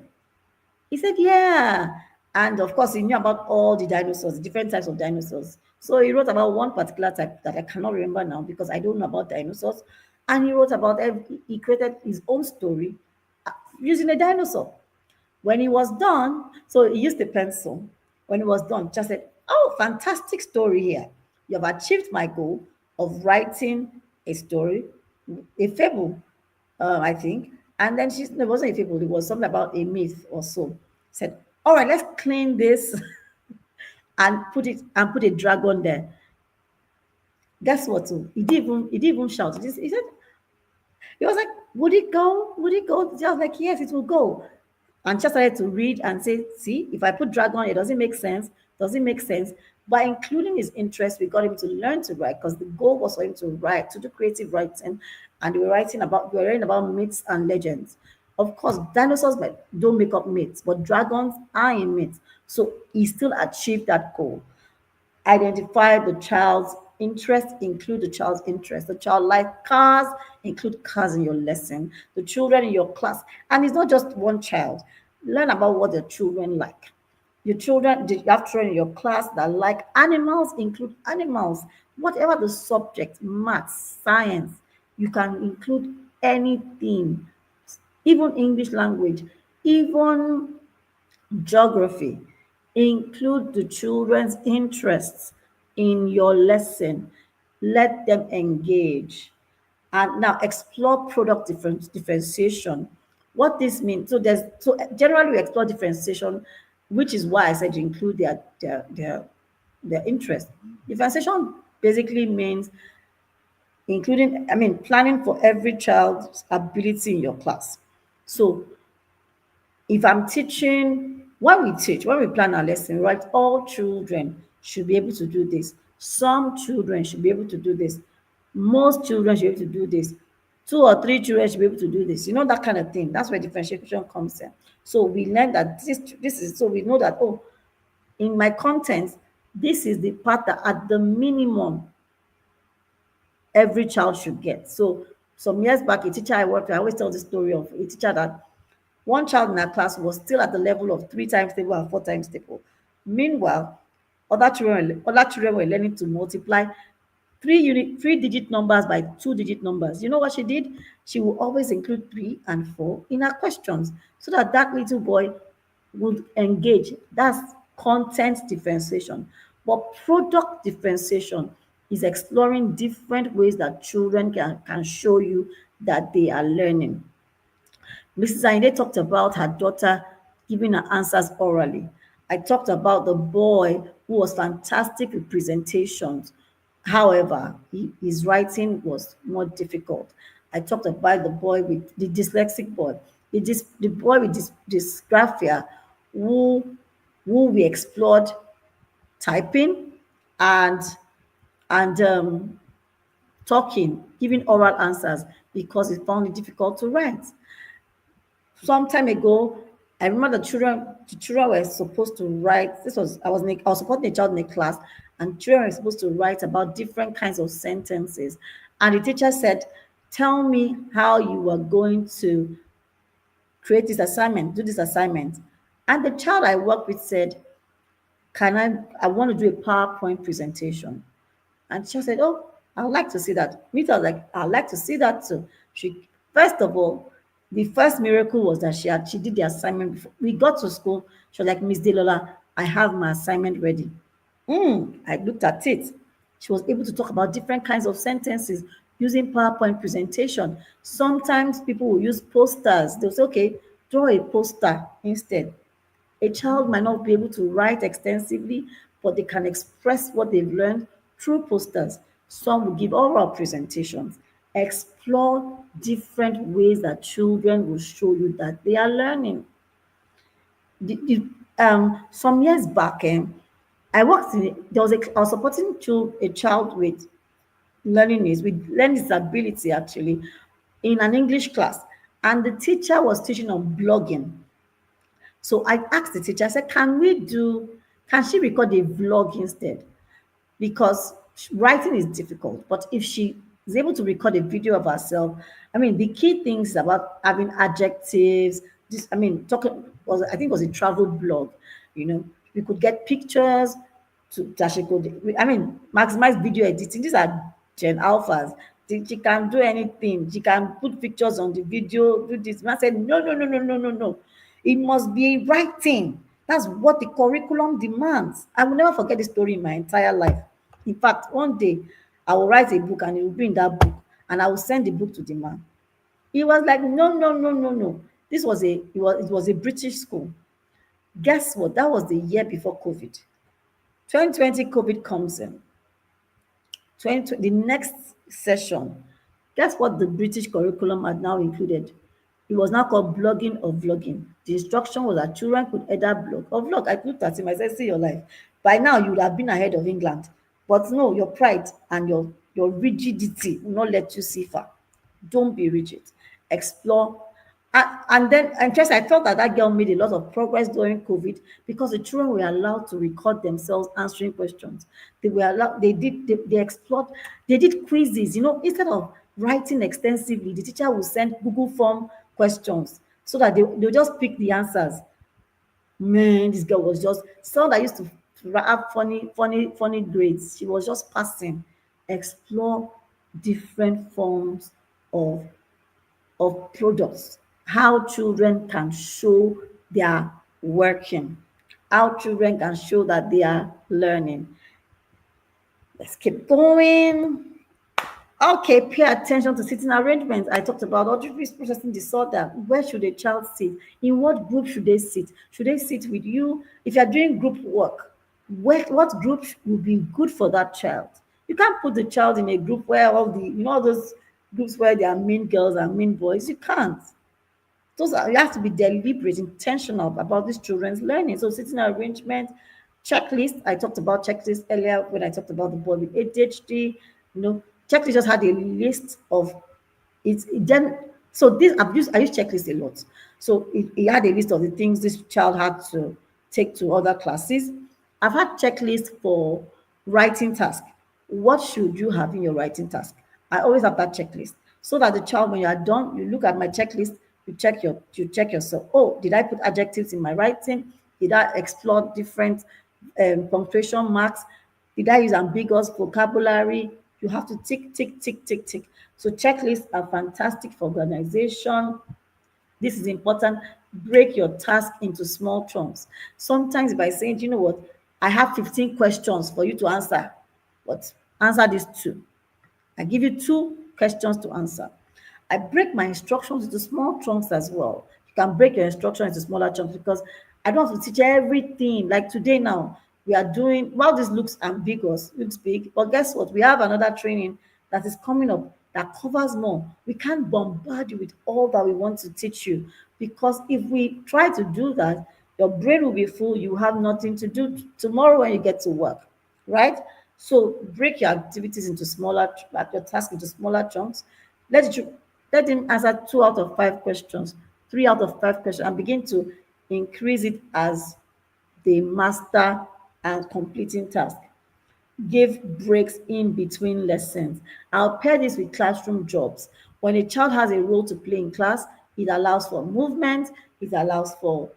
He said, yeah. And of course, he knew about all the dinosaurs, different types of dinosaurs. So he wrote about one particular type that I cannot remember now because I don't know about dinosaurs. And he wrote about he created his own story using a dinosaur. When he was done, so he used a pencil. When he was done, just said, oh, fantastic story here. You have achieved my goal of writing a story, a fable, I think, And then she's, no, it wasn't a fable, it was something about a myth or so. Said, all right, let's clean this and put a dragon there. Guess what? Oh, he didn't even shout. He said, he was like, would it go? Would it go? I was like, yes, it will go. And just started to read and say, see, if I put dragon, it doesn't make sense. Doesn't make sense. By including his interest, we got him to learn to write because the goal was for him to write, to do creative writing. And we were writing about myths and legends. Of course, dinosaurs don't make up myths, but dragons are in myths. So he still achieved that goal. Identify the child's interest, include the child's interest. The child like cars, include cars in your lesson. The children in your class, and it's not just one child. Learn about what the children like. Your children, you have children in your class that like animals, include animals. Whatever the subject, maths, science, you can include anything, even English language, even geography. Include the children's interests in your lesson. Let them engage. And now explore product differentiation. What this means, so generally we explore differentiation, which is why I said you include their interest. Differentiation basically means including, I mean, planning for every child's ability in your class. So if I'm teaching, when we plan our lesson, right, all children should be able to do this. Some children should be able to do this. Most children should be able to do this. Two or three children should be able to do this. You know, that kind of thing. That's where differentiation comes in. So we learn that this is, so we know that, oh, in my content, this is the part that at the minimum every child should get. So some years back, a teacher I worked with, I always tell the story of a teacher that one child in our class was still at the level of 3 times table and 4 times table. Meanwhile, other children were learning to multiply three-digit numbers by two-digit numbers. You know what she did? She will always include 3 and 4 in her questions so that that little boy would engage. That's content differentiation. But product differentiation is exploring different ways that children can show you that they are learning. Mrs. Ainde talked about her daughter giving her answers orally. I talked about the boy who was fantastic with presentations. However, his writing was more difficult. I talked about the boy with the dyslexic boy, the boy with dysgraphia, who we explored typing and talking, giving oral answers because he found it difficult to write. Some time ago, I remember the children were supposed to write. I was supporting a child in a class, and children were supposed to write about different kinds of sentences. And the teacher said, tell me how you are going to create this assignment, do this assignment. And the child I worked with said, I want to do a PowerPoint presentation. And she said, oh, I'd like to see that. Me too, I was like, I'd like to see that too. First of all, the first miracle was that she did the assignment before. We got to school. She was like, Miss Delola, I have my assignment ready. I looked at it. She was able to talk about different kinds of sentences using PowerPoint presentation. Sometimes people will use posters. They'll say, okay, draw a poster instead. A child might not be able to write extensively, but they can express what they've learned through posters. Some will give oral presentations. Explore different ways that children will show you that they are learning. Some years back, I worked in I was supporting a child with learning disability actually in an English class, and the teacher was teaching on blogging. So I asked the teacher, I said, can she record a vlog instead? Because writing is difficult. But if she is able to record a video of herself, I mean, the key things about having adjectives. This, I mean, talking was I think it was a travel blog. You know, we could get pictures that she could. I mean, maximize video editing. These are Gen Alphas. She can do anything. She can put pictures on the video. Do this. Man said, no, no, no, no, no, no, no. It must be writing. That's what the curriculum demands. I will never forget this story in my entire life. In fact, one day I will write a book and it will be in that book, and I will send the book to the man. He was like, no, no, no, no, no. It was a British school. Guess what? That was the year before COVID. 2020 COVID comes in. 2020, the next session, guess what the British curriculum had now included? It was now called blogging or vlogging. The instruction was that children could either blog or vlog. I looked at him, I said, see your life. By now, you would have been ahead of England. But no, your pride and your rigidity will not let you see far. Don't be rigid. Explore. And then, and just I felt that that girl made a lot of progress during COVID because the children were allowed to record themselves answering questions. They were allowed, they explored, they did quizzes, instead of writing extensively, the teacher would send Google form questions so that they'll just pick the answers. Man, this girl was just someone that used to have funny grades. She was just passing. Explore different forms of products, how children can show they are working, how children can show that they are learning. Let's keep going. Okay, pay attention to sitting arrangements. I talked about auditory processing disorder. Where should a child sit? In what group should they sit? Should they sit with you? If you're doing group work, what group would be good for that child? You can't put the child in a group where all those groups where there are mean girls and mean boys. You can't. You have to be deliberate, intentional about these children's learning. So sitting arrangement, checklist. I talked about checklist earlier when I talked about the boy with ADHD. Checklist just had a list of it then. So this I use checklist a lot. So it had a list of the things this child had to take to other classes. I've had checklist for writing task. What should you have in your writing task? I always have that checklist so that the child, when you are done, you look at my checklist, you check yourself. Oh, did I put adjectives in my writing? Did I explore different punctuation marks? Did I use ambiguous vocabulary? You have to tick, tick, tick, tick, tick. So checklists are fantastic for organization. This is important. Break your task into small chunks. Sometimes by saying, you know what, I have 15 questions for you to answer, but answer these two. I give you 2 questions to answer. I break my instructions into small chunks as well. You can break your instructions into smaller chunks because I don't have to teach everything. Like today now, we are doing, while this looks ambiguous, looks big, but guess what? We have another training that is coming up that covers more. We can't bombard you with all that we want to teach you because if we try to do that, your brain will be full. You have nothing to do tomorrow when you get to work, right? So break your activities into your task into smaller chunks. Let him answer 2 out of 5 questions, 3 out of 5 questions, and begin to increase it as they master and completing tasks. Give breaks in between lessons. I'll pair this with classroom jobs. When a child has a role to play in class, it allows for movement, it allows for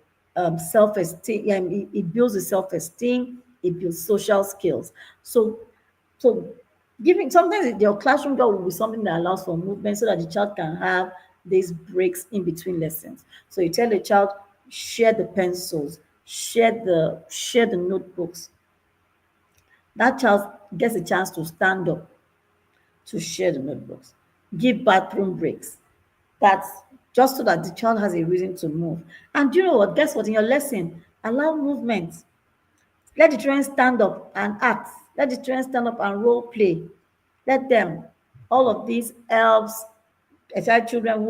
self-esteem, it builds the self-esteem, it builds social skills. So giving sometimes your classroom job will be something that allows for movement so that the child can have these breaks in between lessons. So you tell the child, share the pencils, share the notebooks. That child gets a chance to stand up to share the notebooks. Give bathroom breaks. That's just so that the child has a reason to move. And do you know what? Guess what? In your lesson, allow movement. Let the children stand up and act. Let the children stand up and role play. Let them. All of these helps especially children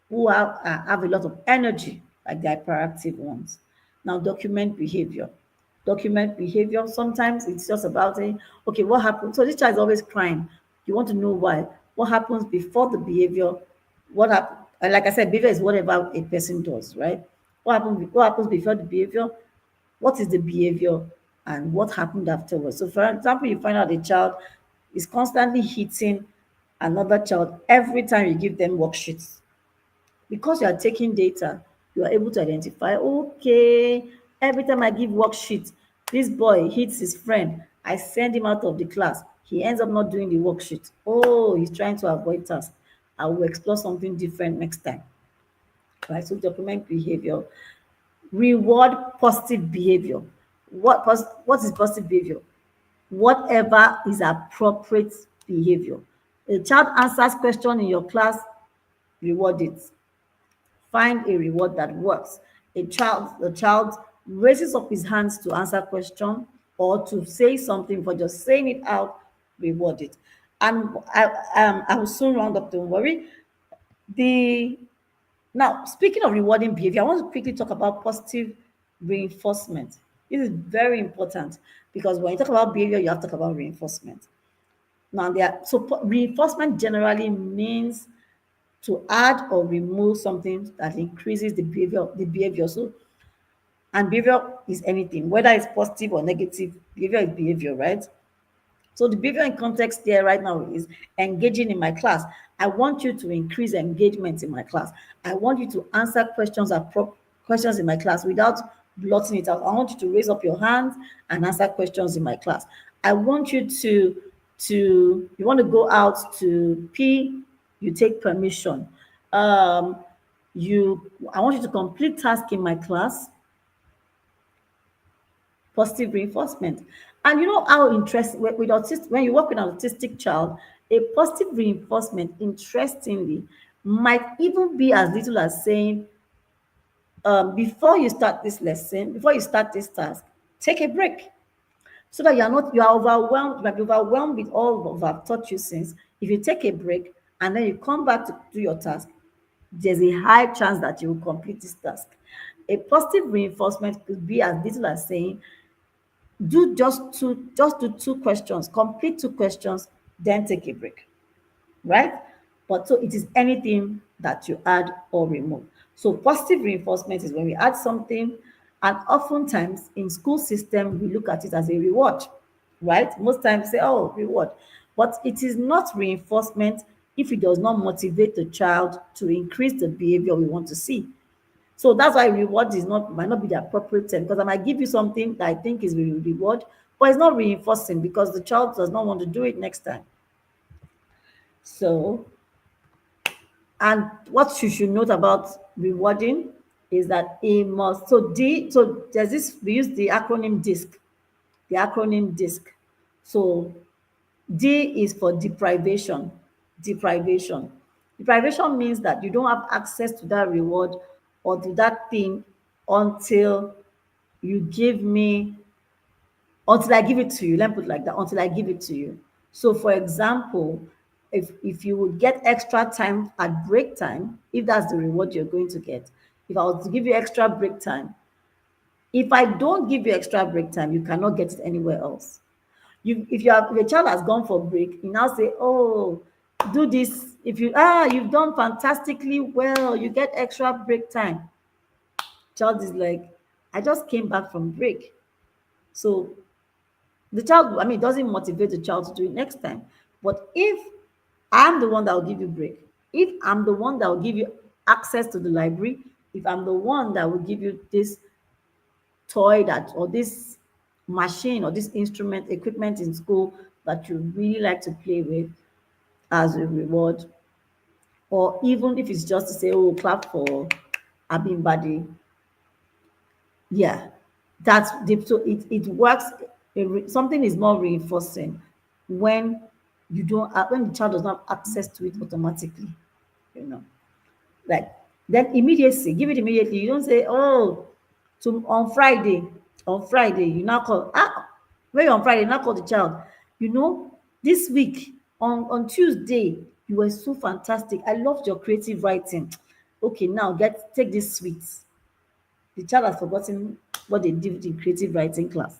who have a lot of energy, like the hyperactive ones. Now, document behavior. Document behavior. Sometimes it's just about saying, okay, what happened? So this child is always crying. You want to know why? What happens before the behavior? What happened? Like I said, behavior is whatever a person does, right? What happens before the behavior? What is the behavior and what happened afterwards? So, for example, you find out a child is constantly hitting another child every time you give them worksheets. Because you are taking data, you are able to identify, okay, every time I give worksheet, this boy hits his friend. I send him out of the class. He ends up not doing the worksheet. Oh, he's trying to avoid task. I will explore something different next time. Right? So document behavior. Reward positive behavior. What is positive behavior? Whatever is appropriate behavior. A child answers question in your class, reward it. Find a reward that works. The child raises up his hands to answer question or to say something, for just saying it out, reward it. And I will soon round up, don't worry. The Now, speaking of rewarding behavior, I want to quickly talk about positive reinforcement. This is very important because when you talk about behavior, you have to talk about reinforcement. Now, reinforcement generally means to add or remove something that increases the behavior. So, and behavior is anything, whether it's positive or negative. Behavior is behavior, right? So the behavior in context there right now is engaging in my class. I want you to increase engagement in my class. I want you to answer questions in my class without blotting it out. I want you to raise up your hands and answer questions in my class. I want you you want to go out to pee, you take permission. I want you to complete task in my class, positive reinforcement. And you know how interesting when you work with an autistic child, a positive reinforcement, interestingly, might even be as little as saying, before you start this lesson, before you start this task, take a break. So that you are overwhelmed, you might be overwhelmed with all of I've taught you since. If you take a break and then you come back to do your task, there's a high chance that you will complete this task. A positive reinforcement could be as little as saying, just do two questions, complete two questions, then take a break, right? But so it is anything that you add or remove. So positive reinforcement is when we add something, and oftentimes in school system we look at it as a reward, right? Most times say, oh, reward, but it is not reinforcement if it does not motivate the child to increase the behavior we want to see. So that's why reward might not be the appropriate term, because I might give you something that I think is reward, but it's not reinforcing because the child does not want to do it next time. So, and what you should note about rewarding is that it must, so there's this, we use the acronym DISC, the acronym DISC. So D is for deprivation. Deprivation. Deprivation means that you don't have access to that reward or to that thing until you give me, until I give it to you. Let me put it like that, until I give it to you. So, for example, if you would get extra time at break time, if that's the reward you're going to get, if I was to give you extra break time, if I don't give you extra break time, you cannot get it anywhere else. If your child has gone for break, you now say, oh, do this. If you've done fantastically well, you get extra break time. Child is like, I just came back from break. So the child, I mean, it doesn't motivate the child to do it next time. But if I'm the one that will give you break, if I'm the one that will give you access to the library, if I'm the one that will give you this toy that, or this machine or this instrument equipment in school that you really like to play with as a reward, or even if it's just to say, oh, clap for Abim Badi, yeah, that's deep. So it works. Something is more reinforcing when you don't when the child does not have access to it automatically, you know. Like, then immediacy, give it immediately. You don't say, oh, on Friday, you now call, when you're on Friday, you now call the child, you know, this week, on Tuesday, you were so fantastic. I loved your creative writing. Okay, now take this sweets. The child has forgotten what they did in creative writing class.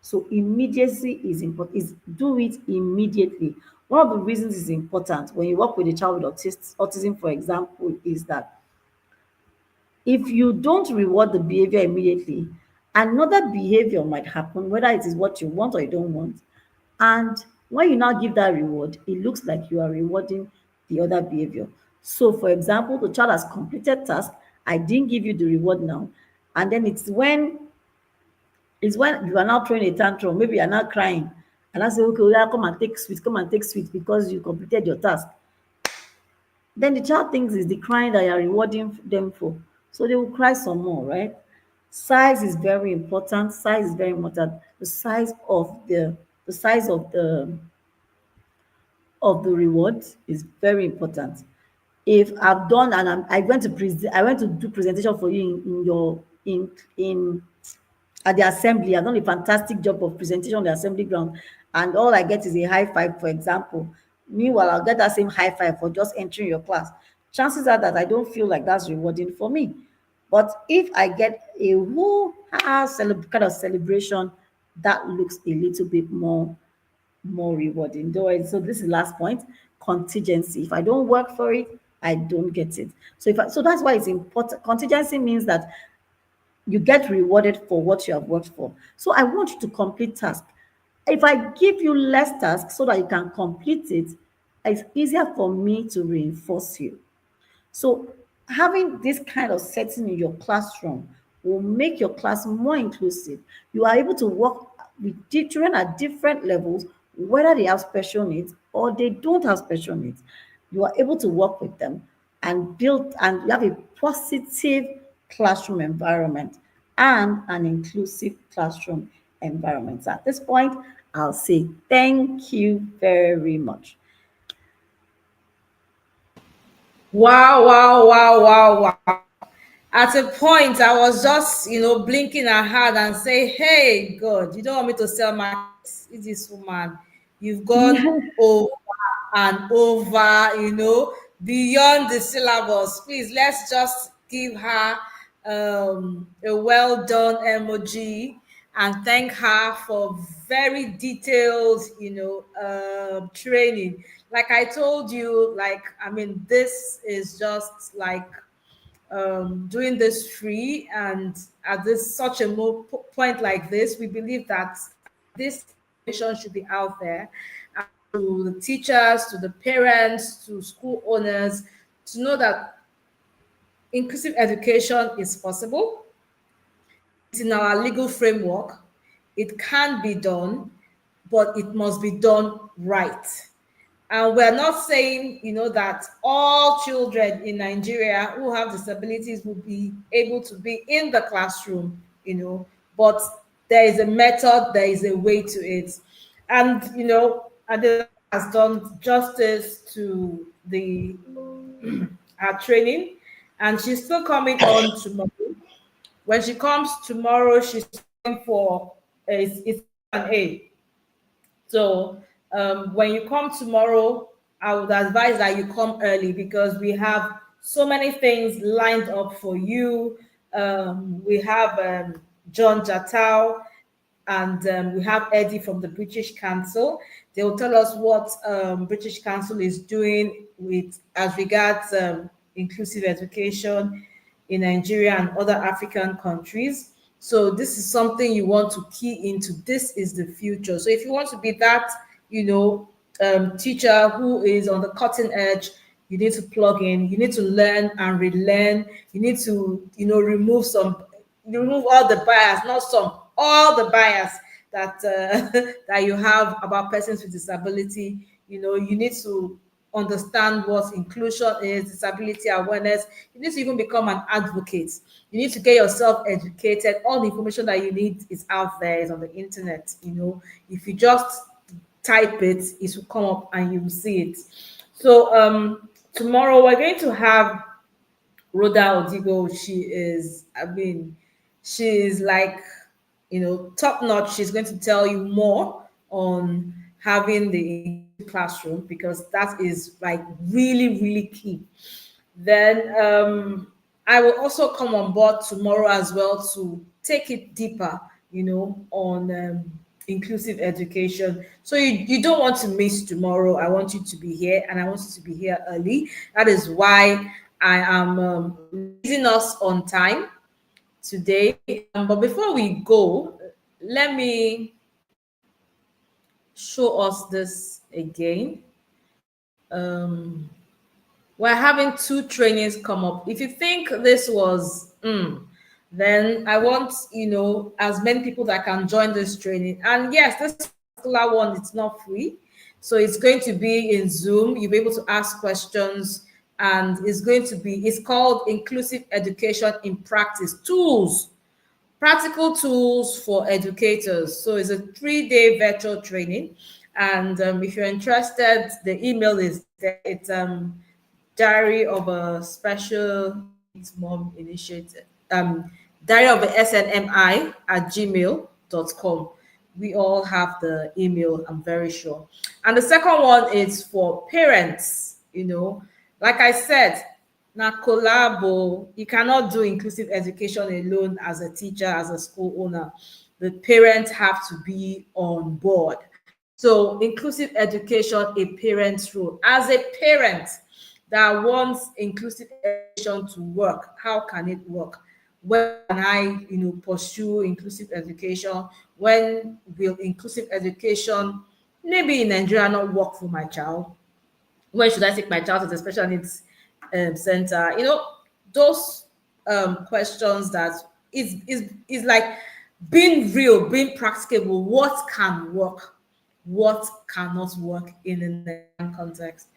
So immediacy is important. Is do it immediately. One of the reasons it's important when you work with a child with autism, for example, is that if you don't reward the behavior immediately, another behavior might happen, whether it is what you want or you don't want. And when you now give that reward, it looks like you are rewarding the other behavior. So, for example, the child has completed task. I didn't give you the reward now. And then it's when you are now throwing a tantrum. Maybe you are now crying. And I say, okay, yeah, come and take sweet because you completed your task. Then the child thinks it's the crying that you are rewarding them for. So they will cry some more, right? Size is very important. Size is very important. The size of the reward is very important. if I've done and I went to present, I went to do presentation for you in your in at the assembly. I've done a fantastic job of presentation on the assembly ground, and all I get is a high five, for example. Meanwhile, I'll get that same high five for just entering your class. Chances are that I don't feel like that's rewarding for me. But if I get a whole kind of celebration, that looks a little bit more rewarding. So this is the last point, contingency. If I don't work for it, I don't get it. So that's why it's important. Contingency means that you get rewarded for what you have worked for. So I want you to complete task. If I give you less tasks so that you can complete it, it's easier for me to reinforce you. So having this kind of setting in your classroom will make your class more inclusive. You are able to work with children at different levels, whether they have special needs or they don't have special needs. You are able to work with them and build, and you have a positive classroom environment and an inclusive classroom environment. So at this point, I'll say thank you very much. Wow, wow, wow, wow, wow. At a point, I was just, blinking her head and say, "Hey, God, you don't want me to sell my this woman. You've gone over and over, beyond the syllabus. Please, let's just give her a well done emoji and thank her for very detailed, training. Like I told you, this is just like doing this free, and at this such a point like this, we believe that this information should be out there, to the teachers, to the parents, to school owners, to know that inclusive education is possible. It's in our legal framework. It can be done, but it must be done right. And we're not saying, that all children in Nigeria who have disabilities will be able to be in the classroom, but there is a method, there is a way to it. And, Adela has done justice to the our training, and she's still coming on tomorrow. When she comes tomorrow, she's going for it's an A. So when you come tomorrow, I would advise that you come early because we have so many things lined up for you. We have John Jatau, and we have Eddie from the British Council. They will tell us what British Council is doing with as regards inclusive education in Nigeria and other African countries. So this is something you want to key into. This is the future. So if you want to be that, teacher who is on the cutting edge, you need to plug in. You need to learn and relearn. You need to, remove all the bias, not some, all the bias that that you have about persons with disability. You need to understand what inclusion is, disability awareness. You need to even become an advocate. You need to get yourself educated. All the information that you need is out there, is on the internet. If you just type it, it will come up and you will see it. So tomorrow we're going to have Rhoda Odigo. She is like, top notch. She's going to tell you more on having the classroom because that is like really, really key. Then I will also come on board tomorrow as well to take it deeper, on inclusive education. So you don't want to miss tomorrow. I want you to be here, and I want you to be here early. That is why I am leaving us on time today. But before we go, let me show us this again. We're having 2 trainings come up. If you think this was then I want as many people that can join this training. And yes, this particular one, it's not free, so it's going to be in Zoom. You'll be able to ask questions, and it's called Inclusive Education in Practice Tools, practical tools for educators. So it's a 3-day virtual training, and if you're interested, the email is there. It's Diary of a Special Needs Mom Initiative, Diary of a SNMI at gmail.com. We all have the email, I'm very sure. And the second one is for parents, like I said, na collabo. You cannot do inclusive education alone as a teacher, as a school owner. The parents have to be on board. So inclusive education, a parent's role. As a parent that wants inclusive education to work, how can it work? When can I, pursue inclusive education? When will inclusive education, maybe in Nigeria, not work for my child? When should I take my child to the special needs center? Those questions that is like being real, being practicable. What can work? What cannot work in the Nigerian context?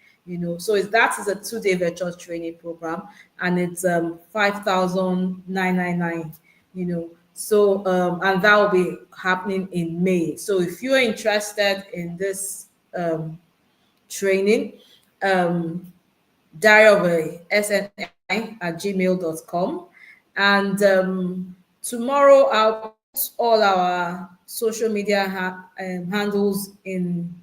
So that is a 2-day virtual training program, and it's 5,999. So and that will be happening in May. So if you're interested in this training, diary of a SNI at gmail.com. And tomorrow I'll put all our social media handles in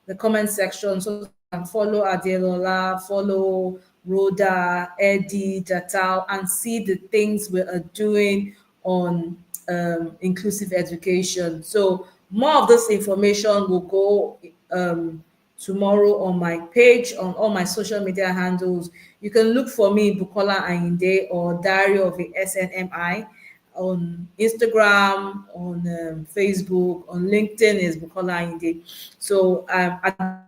the comment section, so you can follow Adelola, follow Rhoda, Eddie, Jatal, and see the things we are doing on inclusive education. So more of this information will go tomorrow on my page, on all my social media handles. You can look for me, Bukola Ayinde, or Diary of a SNMI, on Instagram, on Facebook, on LinkedIn is Bukola Ayinde. So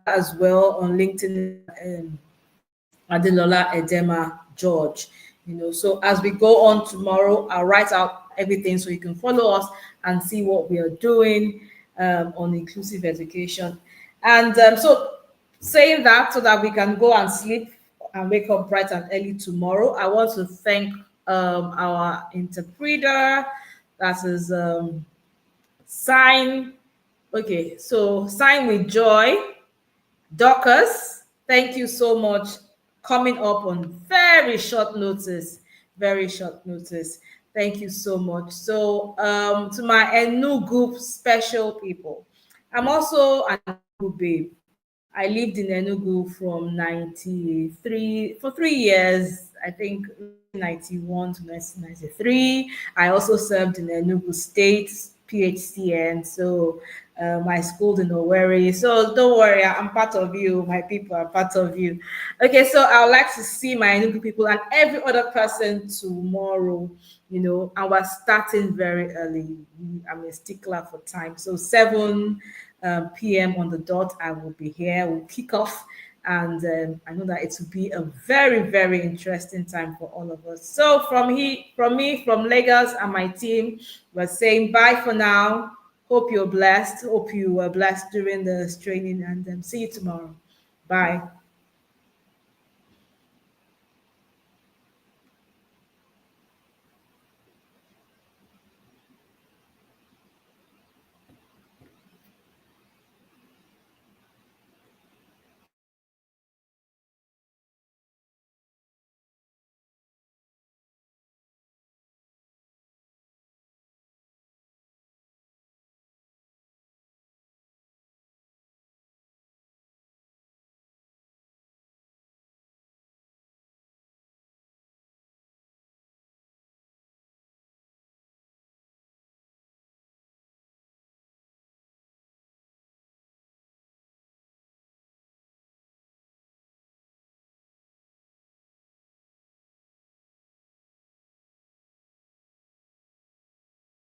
as well on LinkedIn, Adelola Edema George. So as we go on tomorrow, I'll write out everything so you can follow us and see what we are doing on inclusive education. And so saying that, so that we can go and sleep and wake up bright and early tomorrow, I want to thank our interpreter. That is Sign. Okay, so Sign with Joy. Dorcas, thank you so much. Coming up on very short notice, very short notice. Thank you so much. So to my Enugu special people, I'm also an Enugu babe. I lived in Enugu from 93 for 3 years, I think 1991 to 1993. I also served in Enugu State PHCN. So I schooled in Owerri. So don't worry, I'm part of you. My people are part of you. Okay, so I would like to see my Enugu people and every other person tomorrow. And we're starting very early. I'm a stickler for time. So 7 p.m. on the dot, I will be here. We'll kick off. And I know that it will be a very, very interesting time for all of us. So from me, from Lagos and my team, we're saying bye for now. Hope you're blessed. Hope you were blessed during this training, and see you tomorrow. Bye.